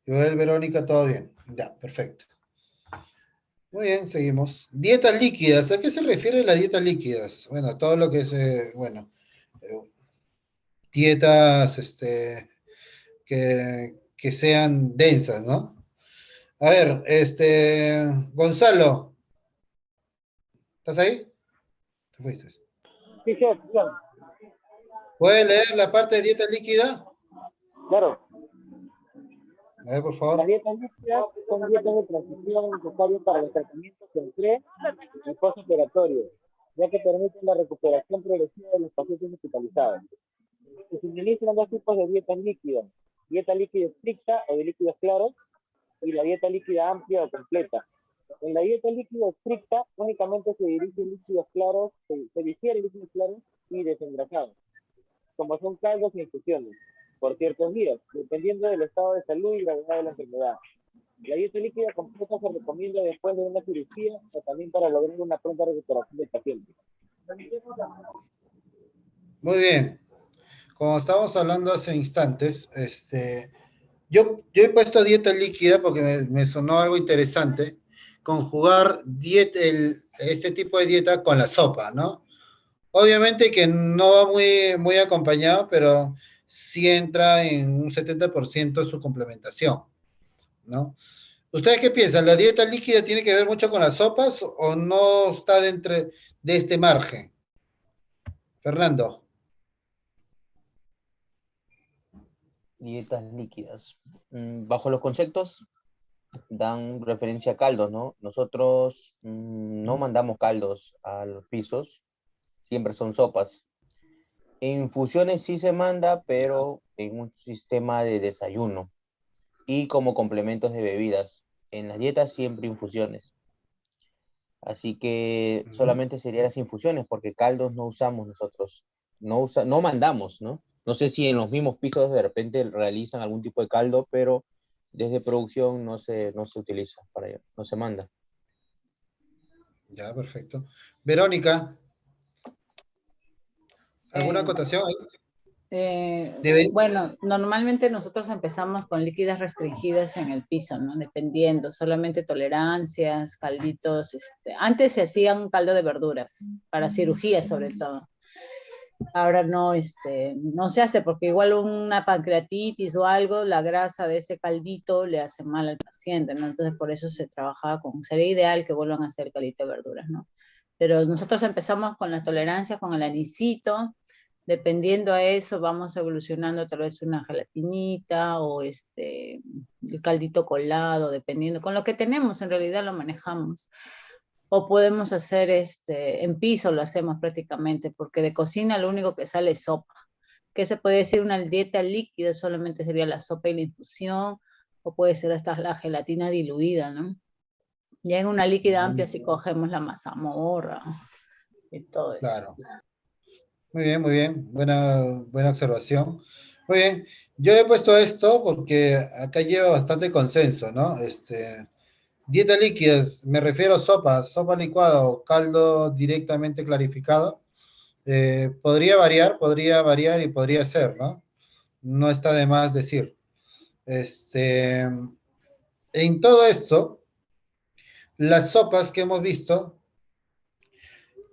Speaker 1: Joel, Verónica, todo bien. Ya, perfecto. Muy bien, seguimos. Dietas líquidas. ¿A qué se refiere las dietas líquidas? Bueno, todo lo que es, bueno, eh, dietas que sean densas, ¿no? A ver, Gonzalo, ¿estás ahí? Te fuiste.
Speaker 8: Sí, sí, claro.
Speaker 1: ¿Puedes leer la parte de dieta líquida?
Speaker 8: Claro.
Speaker 1: A ver, por
Speaker 8: Las
Speaker 1: favor.
Speaker 8: dietas líquidas son dietas de transición necesarias para los tratamientos en pre y postoperatorio, ya que permiten la recuperación progresiva de los pacientes hospitalizados. Se suministran dos tipos de dietas líquidas: dieta líquida estricta o de líquidos claros y la dieta líquida amplia o completa. En la dieta líquida estricta únicamente se dirigen líquidos claros, se digieren líquidos claros y desengrasados, como son caldos e infusiones, por ciertos días, dependiendo del estado de salud y gravedad de la enfermedad. La dieta líquida completa se recomienda después de una cirugía o también para lograr una pronta recuperación del paciente.
Speaker 1: Muy bien. Como estábamos hablando hace instantes, yo he puesto dieta líquida porque me sonó algo interesante, conjugar este tipo de dieta con la sopa, ¿no? Obviamente que no va muy acompañado, pero sí entra en un 70% su complementación, ¿no? ¿Ustedes qué piensan? ¿La dieta líquida tiene que ver mucho con las sopas o no está dentro de este margen? Fernando.
Speaker 3: Dietas líquidas. Bajo los conceptos dan referencia a caldos, ¿no? Nosotros no mandamos caldos a los pisos, siempre son sopas. Infusiones sí se manda, pero en un sistema de desayuno y como complementos de bebidas. En las dietas siempre infusiones. Así que solamente serían las infusiones, porque caldos no usamos nosotros. No mandamos, ¿no? No sé si en los mismos pisos de repente realizan algún tipo de caldo, pero desde producción no se utiliza para allá, no se manda.
Speaker 1: Ya, perfecto. Verónica, ¿alguna
Speaker 6: Eh,
Speaker 1: acotación ahí?
Speaker 6: bueno, normalmente nosotros empezamos con líquidas restringidas en el piso, ¿no? Dependiendo, solamente tolerancias, calditos. Antes se hacía un caldo de verduras, para cirugía sobre todo. Ahora no se hace porque igual una pancreatitis o algo, la grasa de ese caldito le hace mal al paciente, ¿no? Entonces por eso se trabajaba sería ideal que vuelvan a hacer caldito de verduras, ¿no? Pero nosotros empezamos con la tolerancia, con el anisito, dependiendo a eso vamos evolucionando tal vez una gelatinita o el caldito colado, dependiendo, con lo que tenemos en realidad lo manejamos. O podemos hacer en piso, lo hacemos prácticamente, porque de cocina lo único que sale es sopa. ¿Qué se puede decir? Una dieta líquida solamente sería la sopa y la infusión, o puede ser hasta la gelatina diluida, ¿no? Ya en una líquida amplia si cogemos la mazamorra y todo eso.
Speaker 1: Claro. Muy bien, buena observación. Muy bien, yo he puesto esto porque acá lleva bastante consenso, ¿no? Dieta líquidas, me refiero a sopa licuada o caldo directamente clarificado. Podría variar y podría ser, ¿no? No está de más decir. En todo esto, las sopas que hemos visto,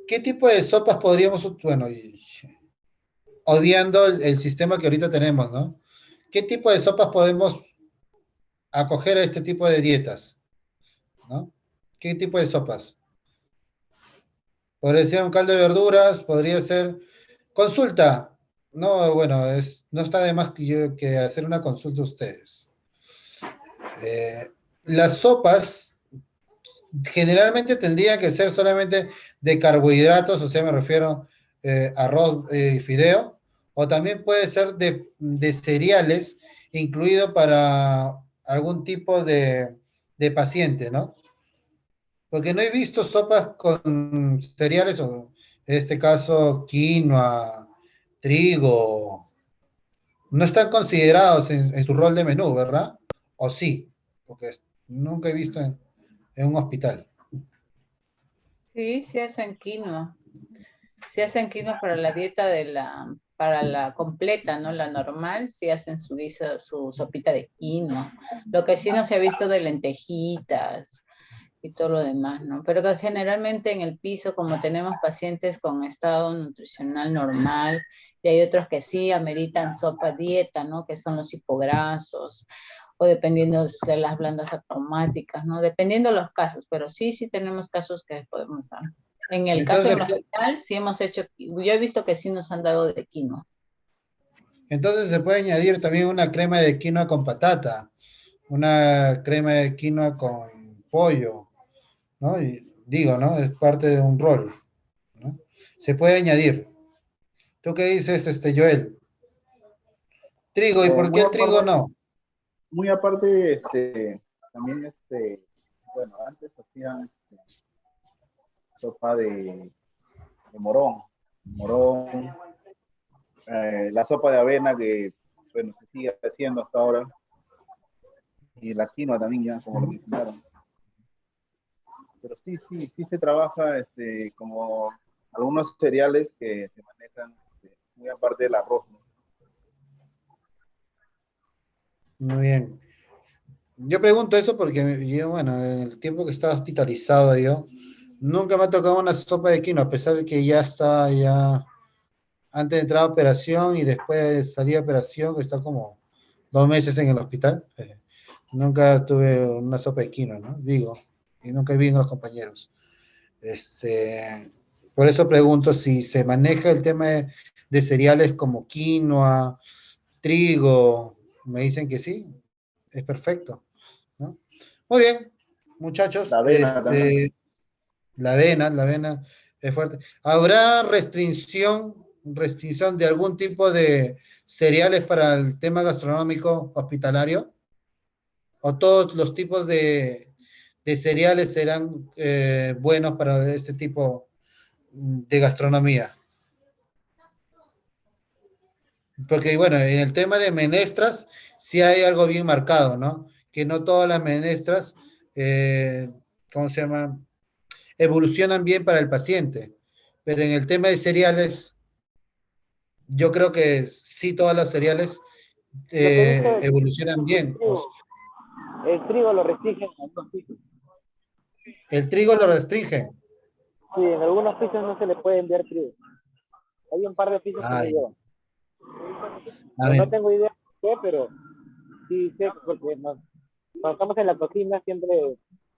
Speaker 1: ¿qué tipo de sopas podríamos, bueno, obviando el sistema que ahorita tenemos, ¿no? ¿Qué tipo de sopas podemos acoger a este tipo de dietas? ¿No? ¿Qué tipo de sopas? Podría ser un caldo de verduras, podría ser consulta. No, bueno, no está de más que hacer una consulta a ustedes. Las sopas generalmente tendrían que ser solamente de carbohidratos, o sea, me refiero arroz y fideo, o también puede ser de cereales, incluido para algún tipo de paciente, ¿no? Porque no he visto sopas con cereales, o en este caso quinoa, trigo, no están considerados en su rol de menú, ¿verdad? ¿O sí? Porque nunca he visto en un hospital.
Speaker 6: Sí, sí hacen quinoa. Sí hacen quinoa para la dieta para la completa, ¿no? La normal, sí hacen su sopita de quinoa. Lo que sí no se ha visto de lentejitas y todo lo demás, ¿no? Pero que generalmente en el piso, como tenemos pacientes con estado nutricional normal, y hay otros que sí ameritan sopa dieta, ¿no? Que son los hipograsos, o dependiendo de células blandas aromáticas, ¿no? Dependiendo de los casos, pero sí, sí tenemos casos que podemos dar. En el caso del
Speaker 1: Entonces,
Speaker 6: hospital, sí hemos hecho, yo he visto que sí nos han dado de quinoa.
Speaker 1: entonces se puede añadir también una crema de quinoa con patata, una crema de quinoa con pollo, ¿no? Y digo, ¿no? Es parte de un rol, ¿no? Se puede añadir. ¿Tú qué dices, Joel? Trigo, ¿y por qué el trigo no?
Speaker 4: muy aparte, también, bueno, antes hacían sopa de morón, la sopa de avena que, bueno, se sigue haciendo hasta ahora, y la quinoa también ya, como lo mencionaron. Pero sí, sí, sí se trabaja, como algunos cereales que se manejan, muy aparte del arroz, ¿no?
Speaker 1: Muy bien. Yo pregunto eso porque yo, bueno, en el tiempo que estaba hospitalizado yo, nunca me ha tocado una sopa de quinoa, a pesar de que ya está, ya, antes de entrar a operación y después de salir a operación, está como 2 meses en el hospital. Nunca tuve una sopa de quinoa, ¿no? Digo, y nunca vi en los compañeros. Por eso pregunto si se maneja el tema de cereales como quinoa, trigo. Me dicen que sí, es perfecto, ¿no? Muy bien, muchachos,
Speaker 4: La avena también.
Speaker 1: la avena es fuerte. ¿Habrá restricción de algún tipo de cereales para el tema gastronómico hospitalario? ¿O todos los tipos de cereales serán buenos para este tipo de gastronomía? Porque, bueno, en el tema de menestras, sí hay algo bien marcado, ¿no? Que no todas las menestras, ¿cómo se llama? Evolucionan bien para el paciente. Pero en el tema de cereales, yo creo que sí todas las cereales
Speaker 8: Lo que he visto es
Speaker 1: evolucionan
Speaker 8: que
Speaker 1: bien.
Speaker 8: el trigo lo restringen en algunos pisos.
Speaker 1: El trigo lo restringen.
Speaker 8: Sí, en algunos pisos no se le puede enviar trigo. Hay un par de pisos que no
Speaker 1: Ay,
Speaker 8: llevan.
Speaker 1: a
Speaker 8: No
Speaker 1: ver.
Speaker 8: tengo idea de qué, pero sí sé, porque cuando estamos en la cocina siempre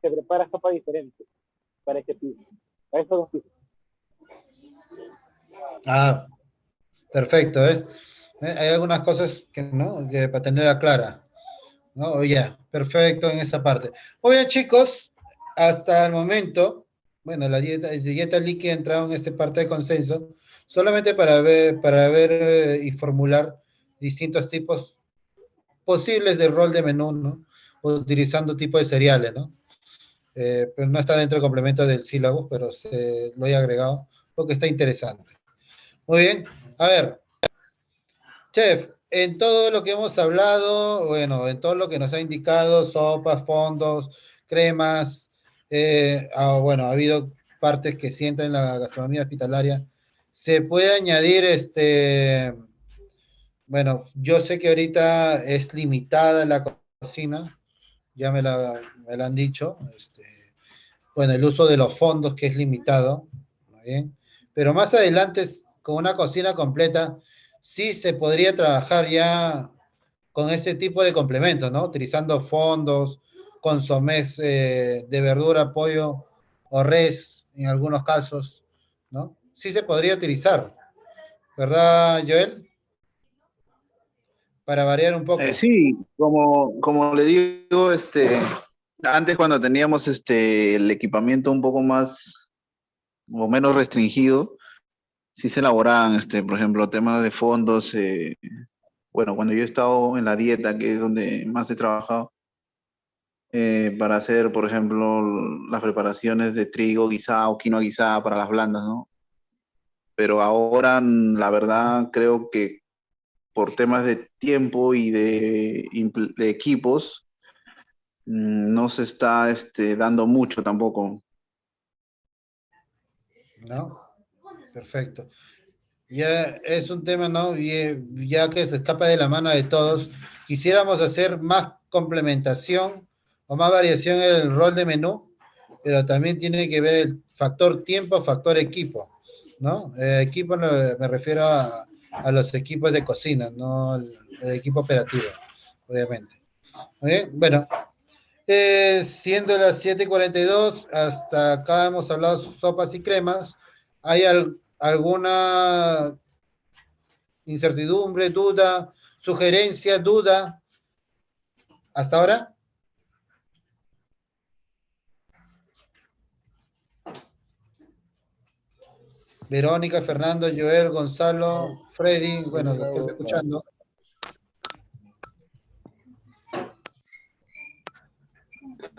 Speaker 8: se prepara sopa diferente para ese piso, para esos dos pisos.
Speaker 1: Ah, perfecto, ¿ves? Hay algunas cosas que, ¿no? Que para tenerla clara, ¿no? Ya, perfecto en esa parte. Oye, chicos, hasta el momento, bueno, la dieta líquida ha entrado en esta parte de consenso, solamente para ver y formular distintos tipos posibles de rol de menú, ¿no? Utilizando tipos de cereales, ¿no? Pues no está dentro del complemento del sílabo, pero lo he agregado porque está interesante. Muy bien, a ver, chef, en todo lo que hemos hablado, bueno, en todo lo que nos ha indicado, sopas, fondos, cremas, bueno, ha habido partes que sí entran en la gastronomía hospitalaria. Se puede añadir, bueno, yo sé que ahorita es limitada la cocina, ya me la han dicho, bueno, el uso de los fondos que es limitado, ¿muy bien? Pero más adelante, con una cocina completa, sí se podría trabajar ya con ese tipo de complementos, ¿no? Utilizando fondos, consomés de verdura, pollo o res, en algunos casos, ¿no? Sí se podría utilizar, ¿verdad, Joel? Para variar un poco.
Speaker 9: Sí, como le digo, antes cuando teníamos el equipamiento un poco más o menos restringido, sí se elaboraban, por ejemplo, temas de fondos. Bueno, cuando yo he estado en la dieta, que es donde más he trabajado, para hacer, por ejemplo, las preparaciones de trigo guisado o quinoa guisada para las blandas, ¿no? Pero ahora, la verdad, creo que por temas de tiempo y de equipos, no se está dando mucho tampoco.
Speaker 1: ¿No? Perfecto. Ya es un tema, ¿no? Ya que se escapa de la mano de todos, quisiéramos hacer más complementación o más variación en el rol de menú, pero también tiene que ver el factor tiempo, factor equipo, ¿no? Equipo me refiero a los equipos de cocina, no el equipo operativo, obviamente. ¿Muy bien? Bueno, siendo las 7:42, hasta acá hemos hablado sopas y cremas. ¿Hay alguna incertidumbre, duda, sugerencia, duda hasta ahora? Verónica, Fernando, Joel, Gonzalo, Freddy, bueno, que estés escuchando.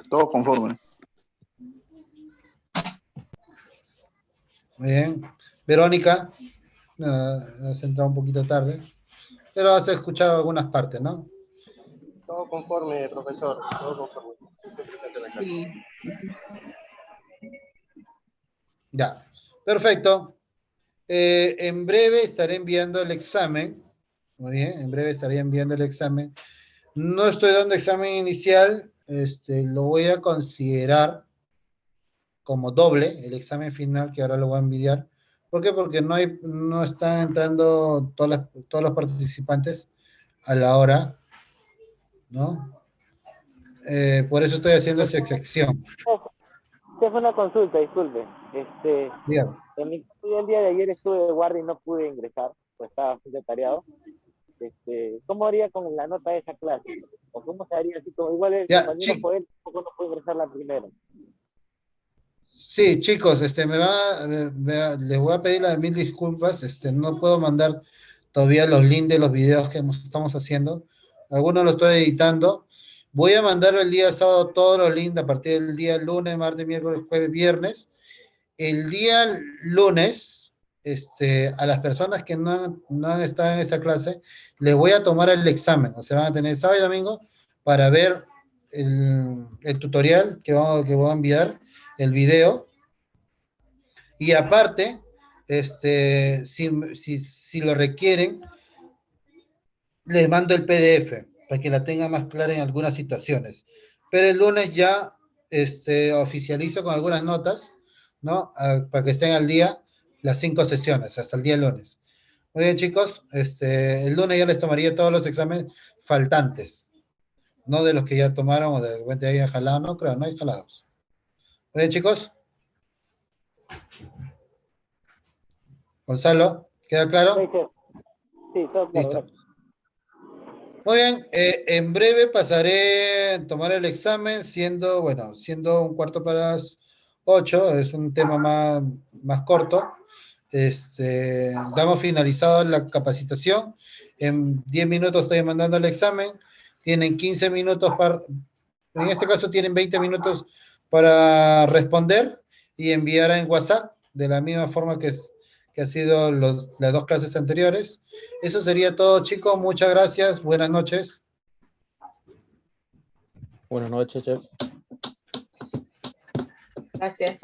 Speaker 9: Todos conformes.
Speaker 1: Muy bien. Verónica, has entrado un poquito tarde, pero has escuchado algunas partes, ¿no?
Speaker 10: Todo conforme, profesor, todo conforme.
Speaker 6: Sí.
Speaker 1: Ya, perfecto. En breve estaré enviando el examen. Muy bien, en breve estaré enviando el examen. No estoy dando examen inicial, lo voy a considerar como doble, el examen final que ahora lo voy a enviar. ¿Por qué? Porque no están entrando todos los participantes a la hora, ¿no? Por eso estoy haciendo esa excepción.
Speaker 8: Esta fue una consulta, disculpe.
Speaker 1: Dígame.
Speaker 8: En mi caso, yo el día de ayer estuve de guardia y no pude ingresar, pues estaba bastante tareado. ¿Cómo haría con la nota de esa clase? ¿O cómo se haría así como igual el
Speaker 1: Ya,
Speaker 8: compañero fue él, tampoco no puede ingresar la primera?
Speaker 1: Sí, chicos, les voy a pedir las mil disculpas, no puedo mandar todavía los links de los videos que estamos haciendo, algunos los estoy editando, voy a mandar el día sábado todos los links a partir del día lunes, martes, miércoles, jueves, viernes, el día lunes, a las personas que no han estado en esa clase, les voy a tomar el examen, o sea, van a tener sábado y domingo para ver el tutorial que voy a enviar, el video, y aparte, si lo requieren, les mando el PDF para que la tengan más clara en algunas situaciones. Pero el lunes ya oficializo con algunas notas, ¿no? Para que estén al día las 5 sesiones, hasta el día lunes. Muy bien, chicos, el lunes ya les tomaría todos los exámenes faltantes, no de los que ya tomaron o de repente hayan jalado, no creo, no hay jalados. Muy bien, chicos. Gonzalo, ¿queda claro?
Speaker 8: Sí, todo claro.
Speaker 1: Listo. Muy bien, en breve pasaré a tomar el examen siendo un cuarto para las 8, es un tema más corto. Damos finalizado la capacitación, en 10 minutos estoy mandando el examen, tienen 15 minutos en este caso tienen 20 minutos para responder y enviar en WhatsApp, de la misma forma que ha sido las 2 clases anteriores. Eso sería todo, chicos. Muchas gracias. Buenas noches.
Speaker 3: Buenas noches, chef.
Speaker 6: Gracias.